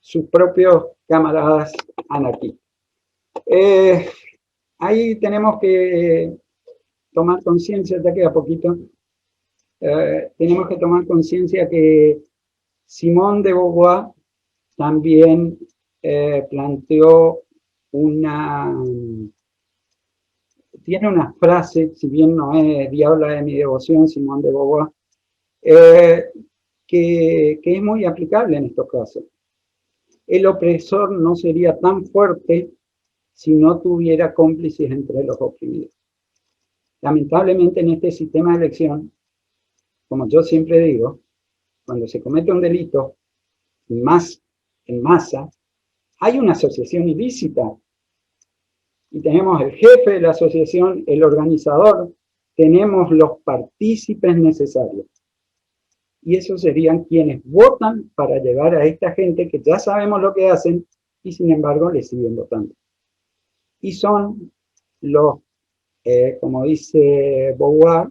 sus propios camaradas anarquistas. Ahí tenemos que tomar conciencia, ya queda poquito, tenemos que tomar conciencia que Simone de Beauvoir también planteó tiene una frase, si bien no es diabla de mi devoción, Simone de Beauvoir, que es muy aplicable en estos casos. El opresor no sería tan fuerte si no tuviera cómplices entre los oprimidos. Lamentablemente en este sistema de elección, como yo siempre digo, cuando se comete un delito más en masa, hay una asociación ilícita. Y tenemos el jefe de la asociación, el organizador, tenemos los partícipes necesarios. Y esos serían quienes votan para llevar a esta gente que ya sabemos lo que hacen y sin embargo le siguen votando. Y son los, como dice Beauvoir,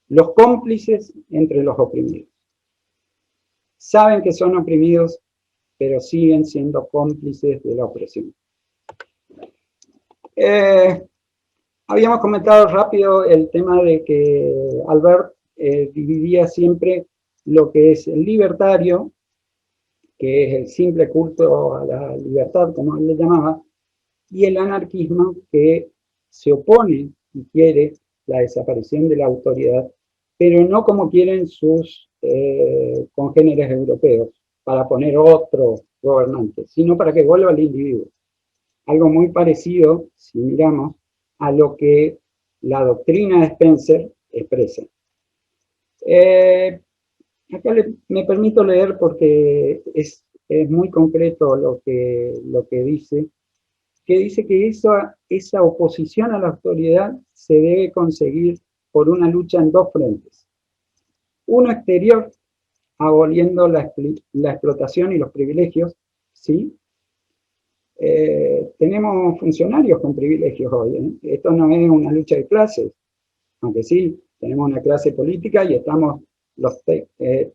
los cómplices entre los oprimidos. Saben que son oprimidos, pero siguen siendo cómplices de la opresión. Habíamos comentado rápido el tema de que Albert dividía siempre lo que es el libertario, que es el simple culto a la libertad, como él le llamaba, y el anarquismo, que se opone y quiere la desaparición de la autoridad, pero no como quieren sus congéneres europeos, para poner otro gobernante, sino para que vuelva el individuo. Algo muy parecido, si miramos, a lo que la doctrina de Spencer expresa. Acá me permito leer porque es muy concreto lo que dice, que dice que esa oposición a la autoridad se debe conseguir por una lucha en dos frentes. Uno exterior, aboliendo la explotación y los privilegios, ¿sí? Tenemos funcionarios con privilegios hoy, ¿eh? Esto no es una lucha de clases, aunque sí, tenemos una clase política y estamos los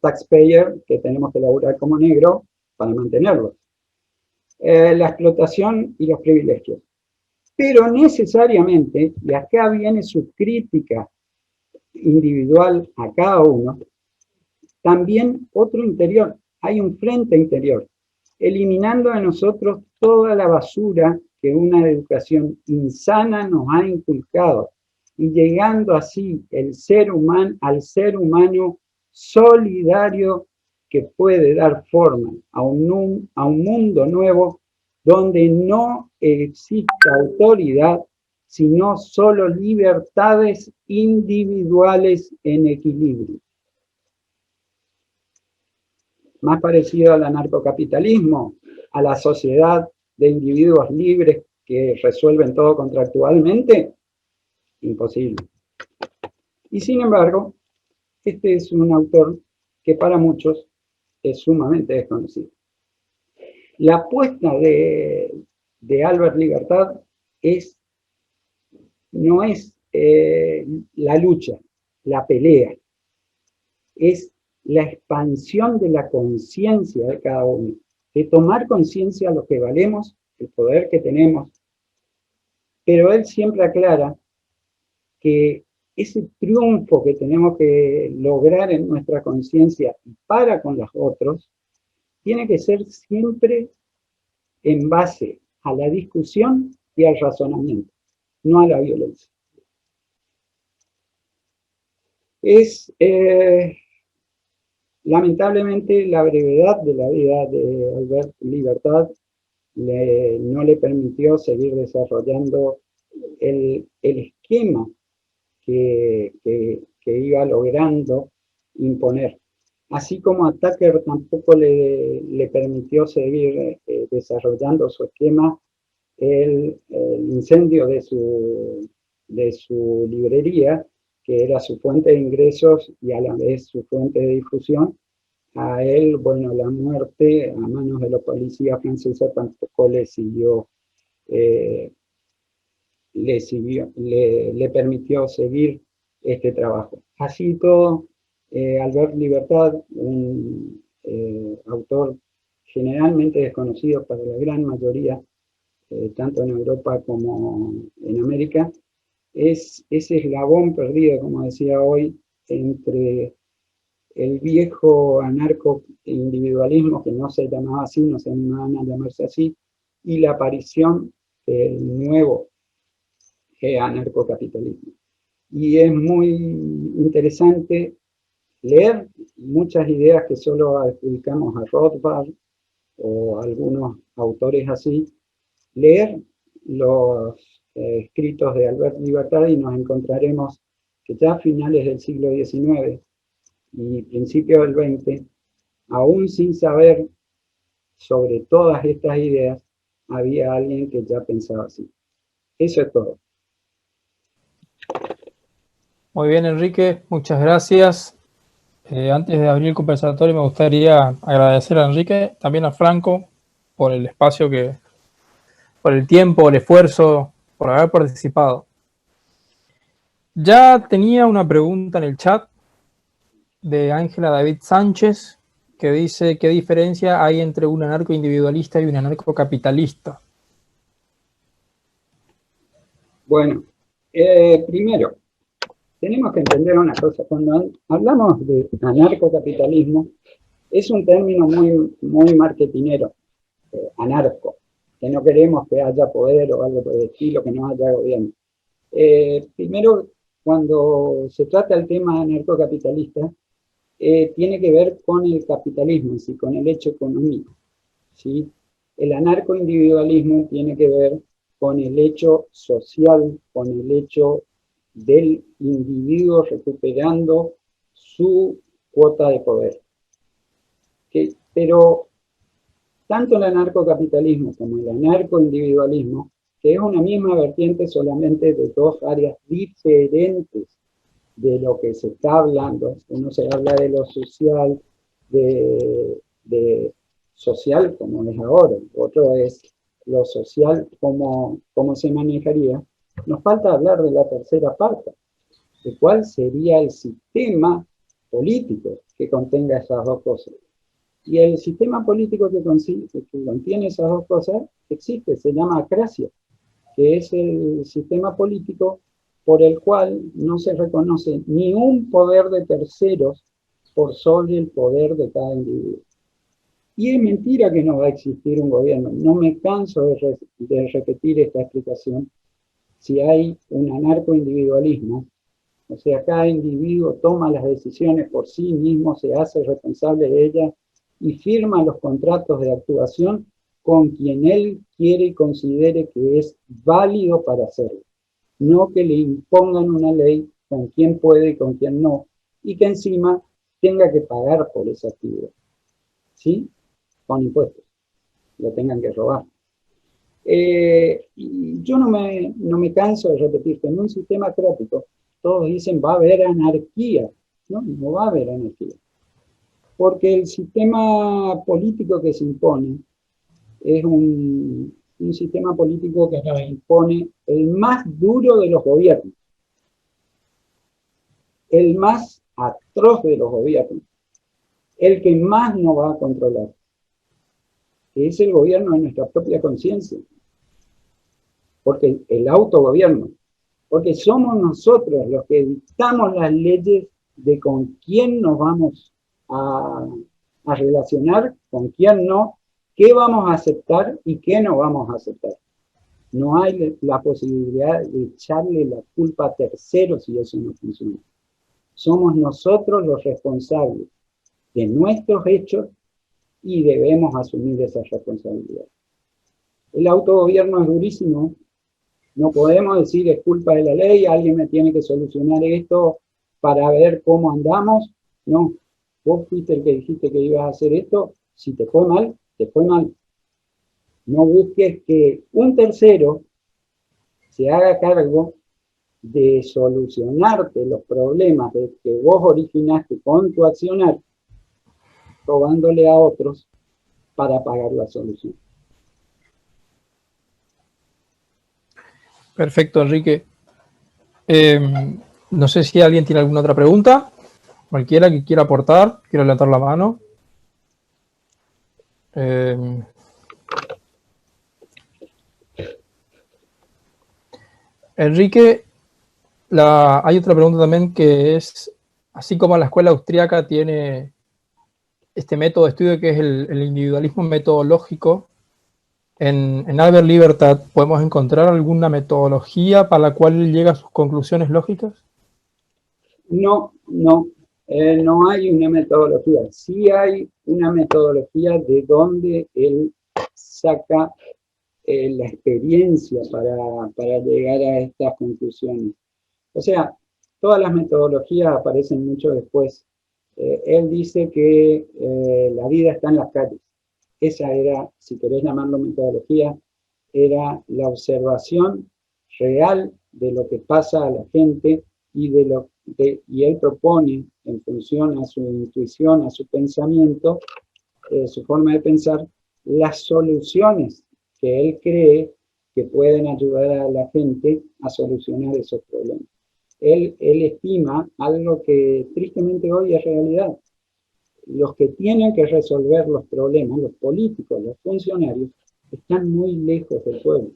taxpayers que tenemos que laburar como negro para mantenerlos. La explotación y los privilegios. Pero necesariamente, y acá viene su crítica individual a cada uno, también otro interior, hay un frente interior, eliminando de nosotros toda la basura que una educación insana nos ha inculcado y llegando así al ser humano solidario que puede dar forma a un mundo nuevo donde no exista autoridad, sino solo libertades individuales en equilibrio. Más parecido al anarcocapitalismo, a la sociedad de individuos libres que resuelven todo contractualmente, imposible. Y sin embargo, este es un autor que para muchos es sumamente desconocido. La apuesta de Albert Libertad no es la lucha, la pelea, es la expansión de la conciencia de cada uno, de tomar conciencia de lo que valemos, el poder que tenemos, pero él siempre aclara que ese triunfo que tenemos que lograr en nuestra conciencia y para con los otros, tiene que ser siempre en base a la discusión y al razonamiento, no a la violencia. Lamentablemente la brevedad de la vida de Albert Libertad no le permitió seguir desarrollando el esquema que iba logrando imponer. Así como a Tucker tampoco le permitió seguir desarrollando su esquema, el incendio de su librería, que era su fuente de ingresos y a la vez su fuente de difusión, a él, bueno, la muerte a manos de los policías franceses tampoco le permitió seguir este trabajo. Así todo, Albert Libertad, un autor generalmente desconocido para la gran mayoría, tanto en Europa como en América, es ese eslabón perdido, como decía hoy, entre el viejo anarco-individualismo, que no se llamaba así, no se animaban a llamarse así, y la aparición del nuevo anarcocapitalismo. Y es muy interesante leer muchas ideas que solo adjudicamos a Rothbard o a algunos autores así, leer los escritos de Albert Libertad y nos encontraremos que ya a finales del siglo XIX y principios del XX, aún sin saber sobre todas estas ideas, había alguien que ya pensaba así. Eso es todo. Muy bien, Enrique, muchas gracias. Antes de abrir el conversatorio me gustaría agradecer a Enrique, también a Franco, por el espacio por el tiempo, el esfuerzo, por haber participado. Ya tenía una pregunta en el chat de Ángela David Sánchez, que dice: ¿qué diferencia hay entre un anarcoindividualista y un anarcocapitalista? Bueno, primero, tenemos que entender una cosa. Cuando hablamos de anarcocapitalismo, es un término muy marketinero, anarco, que no queremos que haya poder o algo por el estilo, que no haya gobierno. Primero, cuando se trata el tema anarcocapitalista, tiene que ver con el capitalismo, ¿sí? Con el hecho económico, ¿sí? El anarcoindividualismo tiene que ver con el hecho social, con el hecho del individuo recuperando su cuota de poder. Pero tanto el anarcocapitalismo como el anarcoindividualismo, que es una misma vertiente solamente de dos áreas diferentes de lo que se está hablando. Uno se habla de lo social, de social como es ahora, otro es lo social como se manejaría. Nos falta hablar de la tercera parte, de cuál sería el sistema político que contenga esas dos cosas. Y el sistema político que contiene esas dos cosas existe, se llama acracia, que es el sistema político por el cual no se reconoce ni un poder de terceros por sobre el poder de cada individuo. Y es mentira que no va a existir un gobierno. No me canso de repetir esta explicación. Si hay un anarcoindividualismo, o sea, cada individuo toma las decisiones por sí mismo, se hace responsable de ellas y firma los contratos de actuación con quien él quiere y considere que es válido para hacerlo. No que le impongan una ley con quién puede y con quién no, y que encima tenga que pagar por esa actividad, ¿sí? Con impuestos, lo tengan que robar. Y yo no me canso de repetir que en un sistema crático todos dicen va a haber anarquía. No, no va a haber anarquía. Porque el sistema político que se impone es un sistema político que nos impone el más duro de los gobiernos, el más atroz de los gobiernos, el que más nos va a controlar, que es el gobierno de nuestra propia conciencia, porque el autogobierno, porque somos nosotros los que dictamos las leyes de con quién nos vamos a relacionar, con quién no, qué vamos a aceptar y qué no vamos a aceptar. No hay la posibilidad de echarle la culpa a terceros si eso no funciona. Somos nosotros los responsables de nuestros hechos y debemos asumir esa responsabilidad. El autogobierno es durísimo. No podemos decir es culpa de la ley, alguien me tiene que solucionar esto para ver cómo andamos. No, vos fuiste el que dijiste que ibas a hacer esto, si te fue mal, te fue mal. No busques que un tercero se haga cargo de solucionarte los problemas que vos originaste con tu accionar, robándole a otros para pagar la solución. Perfecto, Enrique. No sé si alguien tiene alguna otra pregunta. Cualquiera que quiera aportar, quiera levantar la mano. Enrique, hay otra pregunta también que es, así como la escuela austríaca tiene este método de estudio que es el individualismo metodológico, en Albert Libertad, ¿podemos encontrar alguna metodología para la cual él llega a sus conclusiones lógicas? No hay una metodología. Sí hay una metodología de donde él saca la experiencia para llegar a estas conclusiones. O sea, todas las metodologías aparecen mucho después. Él dice que la vida está en las calles. Esa era, si querés llamarlo metodología, era la observación real de lo que pasa a la gente y y él propone, en función a su intuición, a su pensamiento, su forma de pensar, las soluciones que él cree que pueden ayudar a la gente a solucionar esos problemas. Él estima algo que tristemente hoy es realidad. Los que tienen que resolver los problemas, los políticos, los funcionarios, están muy lejos del pueblo,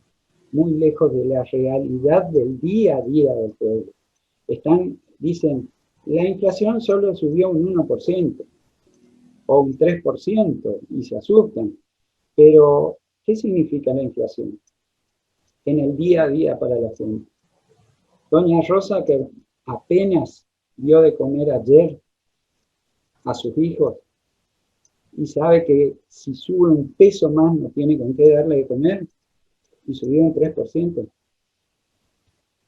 muy lejos de la realidad del día a día del pueblo. Dicen, la inflación solo subió un 1% o un 3% y se asustan. Pero, ¿qué significa la inflación en el día a día para la gente? Doña Rosa, que apenas dio de comer ayer a sus hijos y sabe que si sube un peso más no tiene con qué darle de comer y subió un 3%,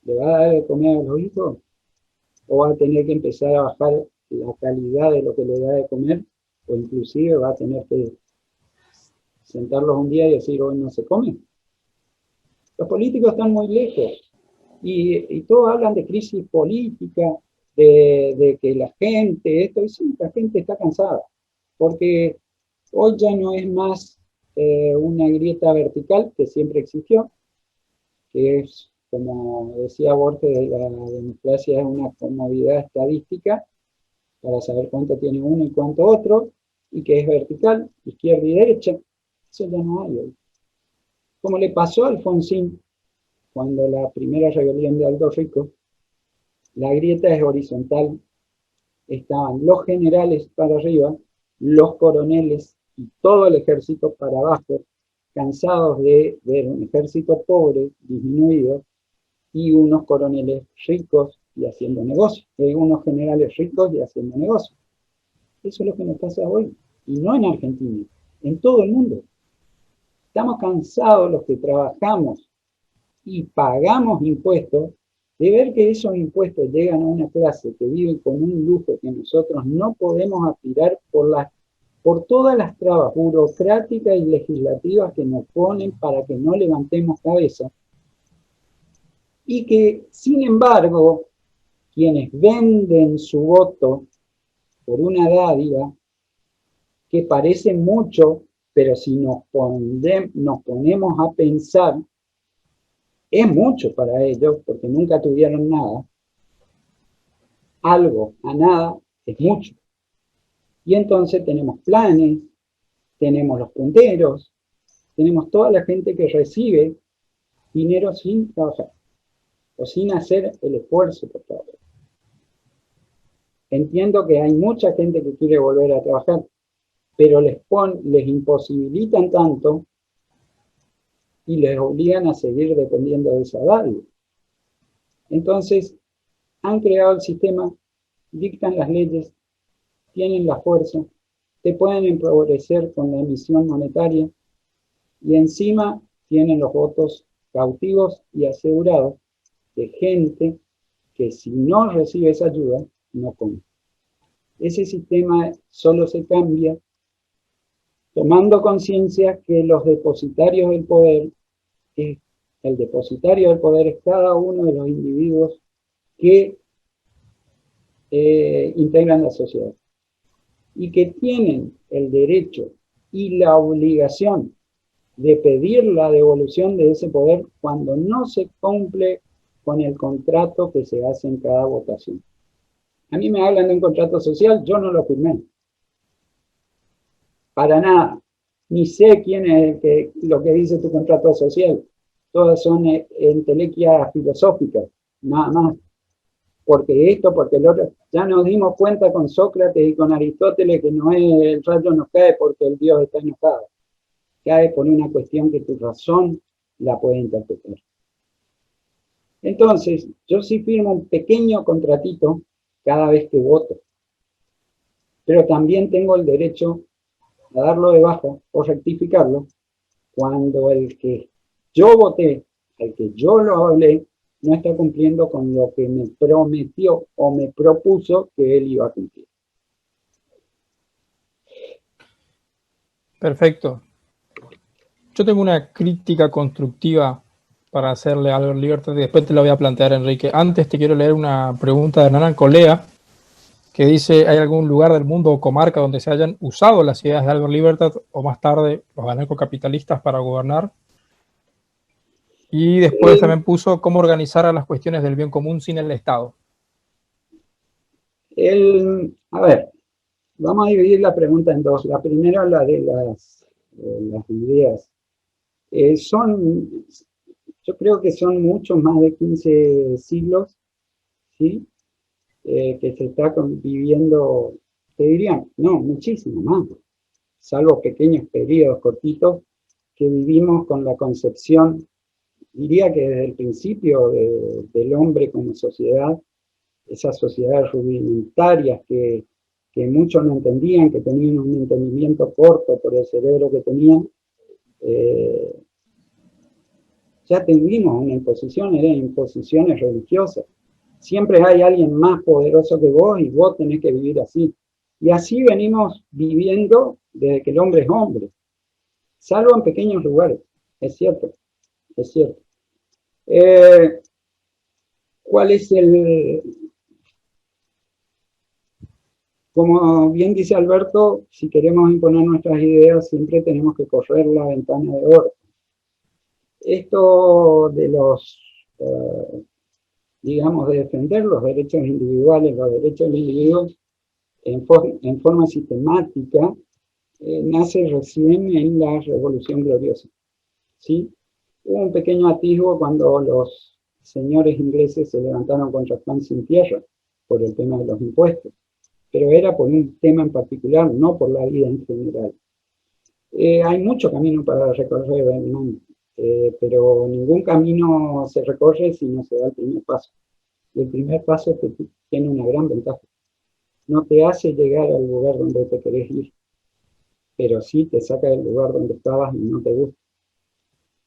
¿le va a dar de comer a los hijos? ¿O va a tener que empezar a bajar la calidad de lo que le da de comer? ¿O inclusive va a tener que sentarlos un día y decir hoy no se come? Los políticos están muy lejos y todos hablan de crisis política, de que la gente, esto y sí, la gente está cansada, porque hoy ya no es más una grieta vertical que siempre existió, que es, como decía Borges, la democracia es una comodidad estadística para saber cuánto tiene uno y cuánto otro, y que es vertical, izquierda y derecha. Eso ya no hay hoy. Como le pasó a Alfonsín cuando la primera rebelión de Aldo Rico, la grieta es horizontal, estaban los generales para arriba, los coroneles y todo el ejército para abajo, cansados de ver un ejército pobre, disminuido, y unos coroneles ricos y haciendo negocio, unos generales ricos y haciendo negocio. Eso es lo que nos pasa hoy, y no en Argentina, en todo el mundo. estamos cansados los que trabajamos y pagamos impuestos, de ver que esos impuestos llegan a una clase que vive con un lujo que nosotros no podemos aspirar por todas las trabas burocráticas y legislativas que nos ponen para que no levantemos cabeza, y que, sin embargo, quienes venden su voto por una dádiva, que parece mucho, pero si nos ponemos a pensar, es mucho para ellos, porque nunca tuvieron nada. Algo a nada es mucho. Y entonces tenemos planes, tenemos los punteros, tenemos toda la gente que recibe dinero sin trabajar, o sin hacer el esfuerzo por trabajar. Entiendo que hay mucha gente que quiere volver a trabajar, pero les imposibilitan tanto y les obligan a seguir dependiendo de esa dádiva. Entonces, han creado el sistema, dictan las leyes, tienen la fuerza, te pueden empobrecer con la emisión monetaria y encima tienen los votos cautivos y asegurados de gente que si no recibe esa ayuda, no come. Ese sistema solo se cambia tomando conciencia que los depositarios del poder, el depositario del poder es cada uno de los individuos que integran la sociedad y que tienen el derecho y la obligación de pedir la devolución de ese poder cuando no se cumple con el contrato que se hace en cada votación. A mí me hablan de un contrato social, yo no lo firmé. Para nada. Ni sé quién es lo que dice tu contrato social. Todas son entelequias filosóficas, nada más. Porque esto, porque el otro. Ya nos dimos cuenta con Sócrates y con Aristóteles que no es el rayo no cae porque el Dios está enojado. Cae por una cuestión que tu razón la puede interpretar. Entonces, yo sí firmo un pequeño contratito cada vez que voto. Pero también tengo el derecho a darlo de baja o rectificarlo cuando el que yo voté, el que yo lo hablé, no está cumpliendo con lo que me prometió o me propuso que él iba a cumplir. Perfecto. Yo tengo una crítica constructiva para hacerle a Albert Libertad y después te la voy a plantear, Enrique. Antes te quiero leer una pregunta de Hernán Colea, que dice, ¿hay algún lugar del mundo o comarca donde se hayan usado las ideas de Albert Libertad o más tarde los anarcocapitalistas para gobernar? Y después también puso cómo organizar a las cuestiones del bien común sin el Estado. A ver, vamos a dividir la pregunta en dos. La primera, la de las ideas. Yo creo que son muchos más de 15 siglos, ¿sí? Que se está viviendo, te dirían, no, muchísimo más, salvo pequeños periodos cortitos que vivimos con la concepción, diría que desde el principio del hombre como sociedad, esas sociedades rudimentarias que muchos no entendían, que tenían un entendimiento corto por el cerebro que tenían, ya tuvimos una imposición, eran imposiciones religiosas. Siempre hay alguien más poderoso que vos y vos tenés que vivir así. Y así venimos viviendo desde que el hombre es hombre, salvo en pequeños lugares, es cierto, es cierto. ¿Cuál es Como bien dice Alberto, si queremos imponer nuestras ideas, siempre tenemos que correr la ventana de oro. Esto de digamos, de defender los derechos individuales, los derechos de los individuos en forma sistemática, nace recién en la Revolución Gloriosa, ¿sí? Hubo un pequeño atisbo cuando los señores ingleses se levantaron contra Juan sin tierra por el tema de los impuestos, pero era por un tema en particular, no por la vida en general. Hay mucho camino para recorrer en el mundo, pero ningún camino se recorre si no se da el primer paso. Y el primer paso tiene una gran ventaja. No te hace llegar al lugar donde te querés ir, pero sí te saca del lugar donde estabas y no te gusta.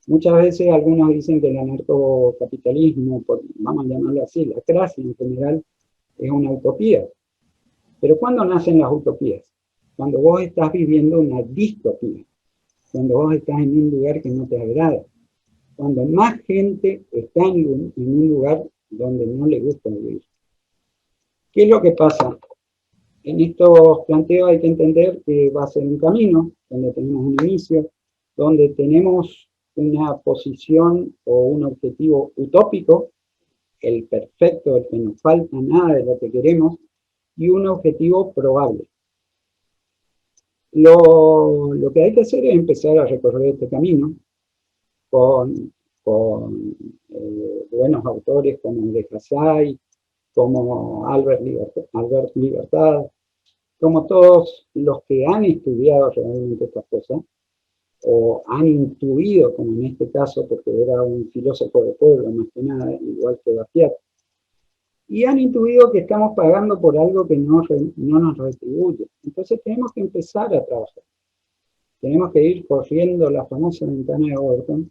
Muchas veces algunos dicen que el anarcocapitalismo, vamos a llamarlo así, la clase en general, es una utopía. Pero ¿cuándo nacen las utopías? Cuando vos estás viviendo una distopía, cuando vos estás en un lugar que no te agrada, cuando más gente está en un lugar donde no le gusta vivir. ¿Qué es lo que pasa? En estos planteos hay que entender que va a ser un camino, donde tenemos un inicio, donde tenemos una posición o un objetivo utópico, el perfecto, el que nos falta nada de lo que queremos, y un objetivo probable. Lo que hay que hacer es empezar a recorrer este camino con buenos autores como de Hassay, como Albert Libertad, como todos los que han estudiado realmente estas cosas, o han intuido, como en este caso, porque era un filósofo de pueblo más que nada, igual que Bastiat, y han intuido que estamos pagando por algo que no nos retribuye. Entonces tenemos que empezar a trabajar. Tenemos que ir corriendo la famosa ventana de Overton,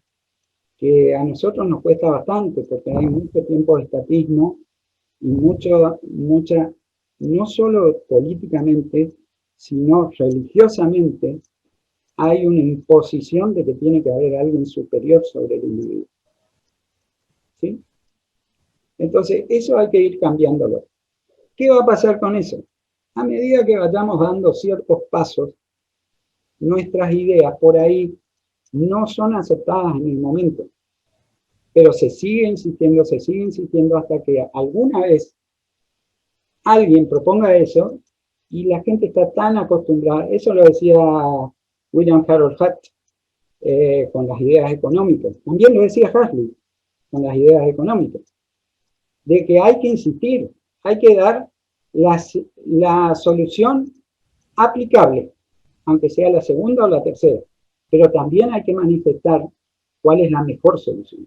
que a nosotros nos cuesta bastante, porque hay mucho tiempo de estatismo y mucha, no solo políticamente, sino religiosamente, hay una imposición de que tiene que haber alguien superior sobre el individuo. ¿Sí? Entonces, eso hay que ir cambiándolo. ¿Qué va a pasar con eso? A medida que vayamos dando ciertos pasos, nuestras ideas por ahí no son aceptadas en el momento, pero se sigue insistiendo hasta que alguna vez alguien proponga eso y la gente está tan acostumbrada, eso lo decía William Harold Hatt con las ideas económicas, también lo decía Huxley con las ideas económicas, de que hay que insistir, hay que dar la solución aplicable, aunque sea la segunda o la tercera, pero también hay que manifestar cuál es la mejor solución.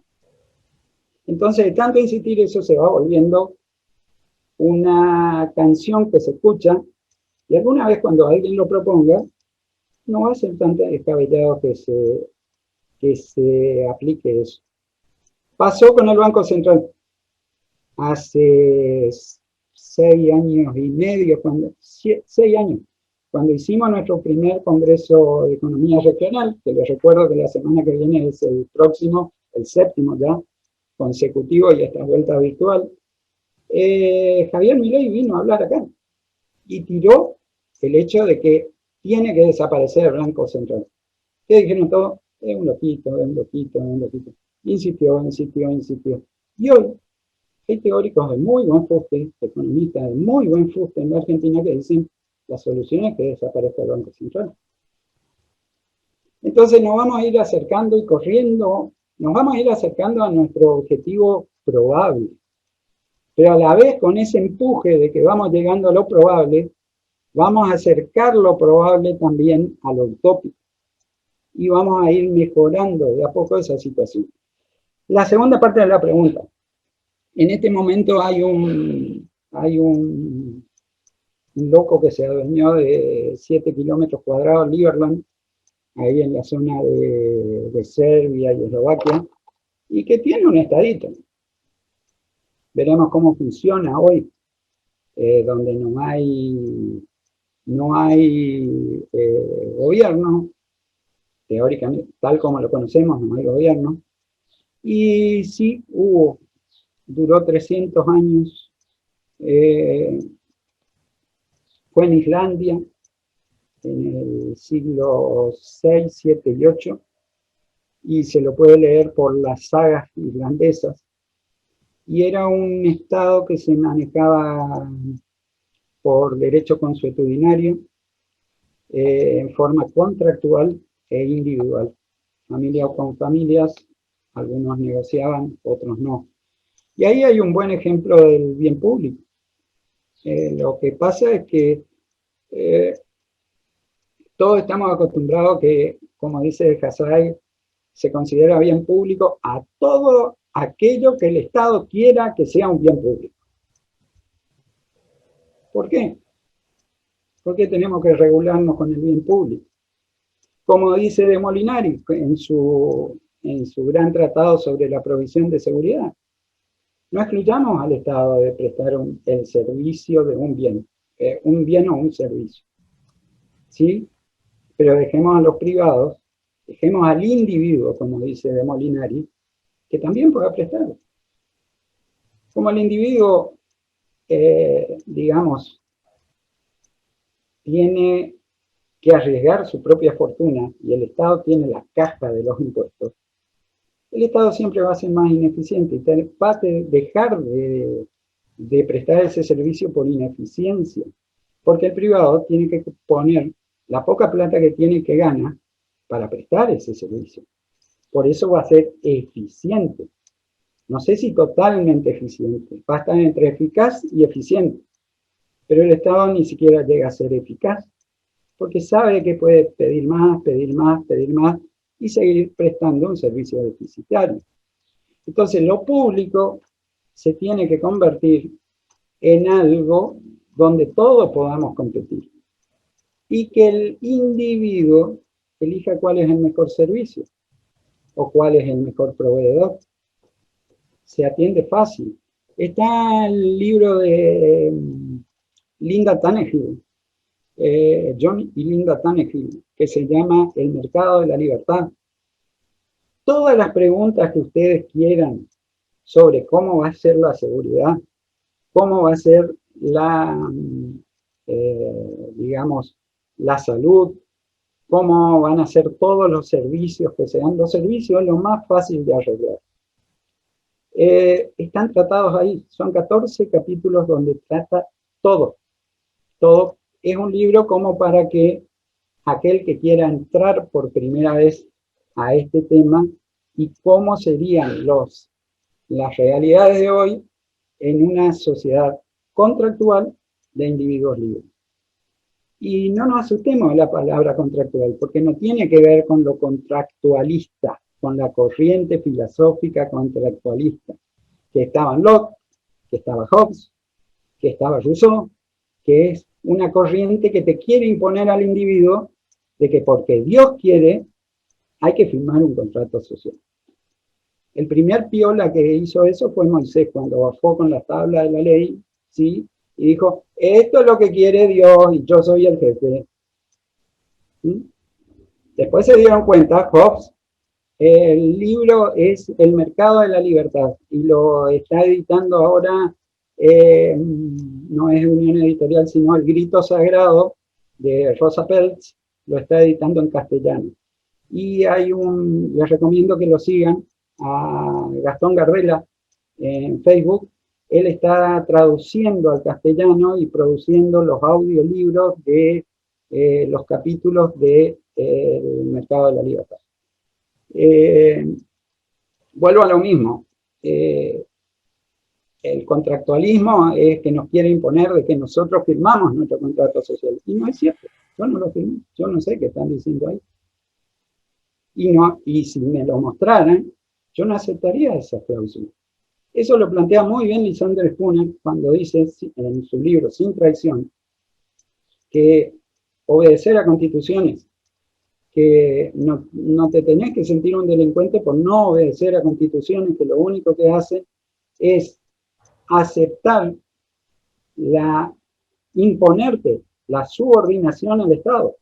Entonces, de tanto insistir, eso se va volviendo una canción que se escucha, y alguna vez cuando alguien lo proponga, no va a ser tan descabellado que se aplique eso. Pasó con el Banco Central. Hace 6 años y medio, 6 años, cuando hicimos nuestro primer Congreso de Economía Regional, que les recuerdo que la semana que viene es el próximo, el 7º ya, consecutivo y esta vuelta virtual, Javier Milei vino a hablar acá y tiró el hecho de que tiene que desaparecer el Banco Central. ¿Qué dijeron todos? Es un loquito, es un loquito, es un loquito. Insistió. Y hoy hay teóricos de muy buen fuste, economistas de muy buen fuste en la Argentina que dicen la solución es que desaparezca el Banco Central. Entonces nos vamos a ir acercando y corriendo, nos vamos a ir acercando a nuestro objetivo probable. Pero a la vez con ese empuje de que vamos llegando a lo probable, vamos a acercar lo probable también a lo utópico. Y vamos a ir mejorando de a poco esa situación. La segunda parte de la pregunta. En este momento hay un loco que se adueñó de 7 kilómetros cuadrados, Liberland, ahí en la zona de Serbia y Eslovaquia, y que tiene un estadito. Veremos cómo funciona hoy, donde no hay gobierno, teóricamente, tal como lo conocemos, no hay gobierno, y sí duró 300 años, fue en Islandia, en el siglo VI, VII y VIII, y se lo puede leer por las sagas irlandesas, y era un estado que se manejaba por derecho consuetudinario, en forma contractual e individual, familia con familias, algunos negociaban, otros no. Y ahí hay un buen ejemplo del bien público. Lo que pasa es que todos estamos acostumbrados que, como dice Hassay, se considera bien público a todo aquello que el Estado quiera que sea un bien público. ¿Por qué? ¿Por qué tenemos que regularnos con el bien público? Como dice De Molinari en su en su gran tratado sobre la provisión de seguridad. No excluyamos al Estado de prestar el servicio de un bien o un servicio, ¿sí? Pero dejemos a los privados, dejemos al individuo, como dice De Molinari, que también pueda prestar. Como el individuo, digamos, tiene que arriesgar su propia fortuna y el Estado tiene la caja de los impuestos, el Estado siempre va a ser más ineficiente y va a dejar de prestar ese servicio por ineficiencia, porque el privado tiene que poner la poca plata que tiene y que gana para prestar ese servicio. Por eso va a ser eficiente. No sé si totalmente eficiente, va a estar entre eficaz y eficiente, pero el Estado ni siquiera llega a ser eficaz, porque sabe que puede pedir más, pedir más, pedir más, y seguir prestando un servicio deficitario. Entonces, lo público se tiene que convertir en algo donde todos podamos competir y que el individuo elija cuál es el mejor servicio o cuál es el mejor proveedor. Se atiende fácil. Está el libro de Linda Tannehill, John y Linda Tannehill, que se llama El mercado de la libertad. Todas las preguntas que ustedes quieran sobre cómo va a ser la seguridad, cómo va a ser digamos, la salud, cómo van a ser todos los servicios que sean. Los servicios es lo más fácil de arreglar. Están tratados ahí, son 14 capítulos donde trata todo. Todo es un libro como para que aquel que quiera entrar por primera vez a este tema y cómo serían las realidades de hoy en una sociedad contractual de individuos libres. Y no nos asustemos de la palabra contractual, porque no tiene que ver con lo contractualista, con la corriente filosófica contractualista, que estaba en Locke, que estaba Hobbes, que estaba Rousseau, que es una corriente que te quiere imponer al individuo de que porque Dios quiere, hay que firmar un contrato social. El primer piola que hizo eso fue Moisés, cuando bajó con la tabla de la ley, ¿sí? Y dijo, esto es lo que quiere Dios y yo soy el jefe. ¿Sí? Después se dieron cuenta, Hobbes, el libro es El mercado de la libertad y lo está editando ahora, no es Unión Editorial, sino El grito sagrado de Rosa Peltz, lo está editando en castellano. Y les recomiendo que lo sigan, a Gastón Gardela en Facebook. Él está traduciendo al castellano y produciendo los audiolibros de los capítulos de El mercado de la libertad. Vuelvo a lo mismo. El contractualismo es que nos quiere imponer de que nosotros firmamos nuestro contrato social. Y no es cierto. Yo no lo firmé. Yo no sé qué están diciendo ahí. Y si me lo mostraran, yo no aceptaría esa cláusula. Eso lo plantea muy bien Lysander Spooner cuando dice en su libro Sin Traición que obedecer a constituciones, que no te tenés que sentir un delincuente por no obedecer a constituciones, que lo único que hace es aceptar imponerte la subordinación al Estado.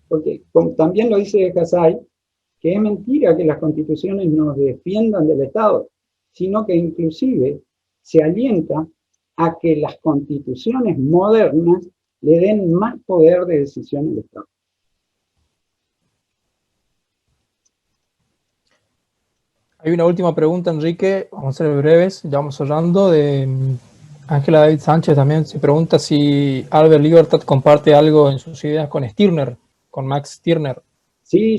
Porque como también lo dice Casay, que es mentira que las constituciones nos defiendan del Estado, sino que inclusive se alienta a que las constituciones modernas le den más poder de decisión al Estado. Hay una última pregunta, Enrique, vamos a ser breves, ya vamos cerrando, de Ángela David Sánchez también. Se pregunta si Albert Libertad comparte algo en sus ideas con Stirner, con Max Stirner. Sí,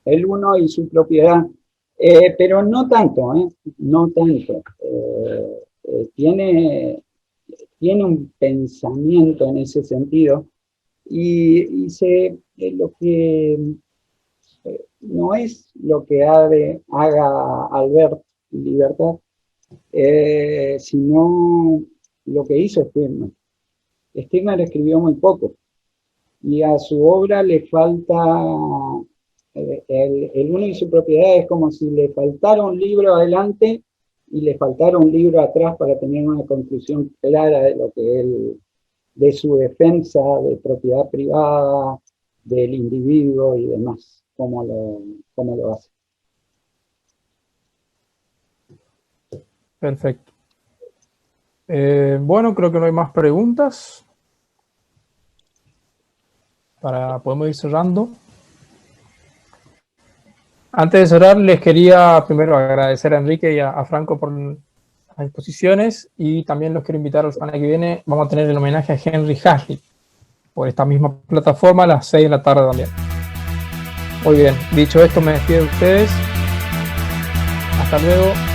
el uno y su propiedad, pero no tanto, no tanto. Tiene un pensamiento en ese sentido y lo que no es lo que haga Albert Libertad, sino lo que hizo Stirner. Stirner escribió muy poco y a su obra le falta el uno y su propiedad es como si le faltara un libro adelante y le faltara un libro atrás para tener una conclusión clara de lo que él, de su defensa de propiedad privada, del individuo y demás, cómo lo hace. Perfecto. Bueno, creo que no hay más preguntas. Podemos ir cerrando. Antes de cerrar, les quería primero agradecer a Enrique y a Franco por las exposiciones, y también los quiero invitar a la semana que viene. Vamos a tener el homenaje a Henry Hazlitt por esta misma plataforma a las 6 de la tarde también. Muy bien, dicho esto, me despido de ustedes. Hasta luego.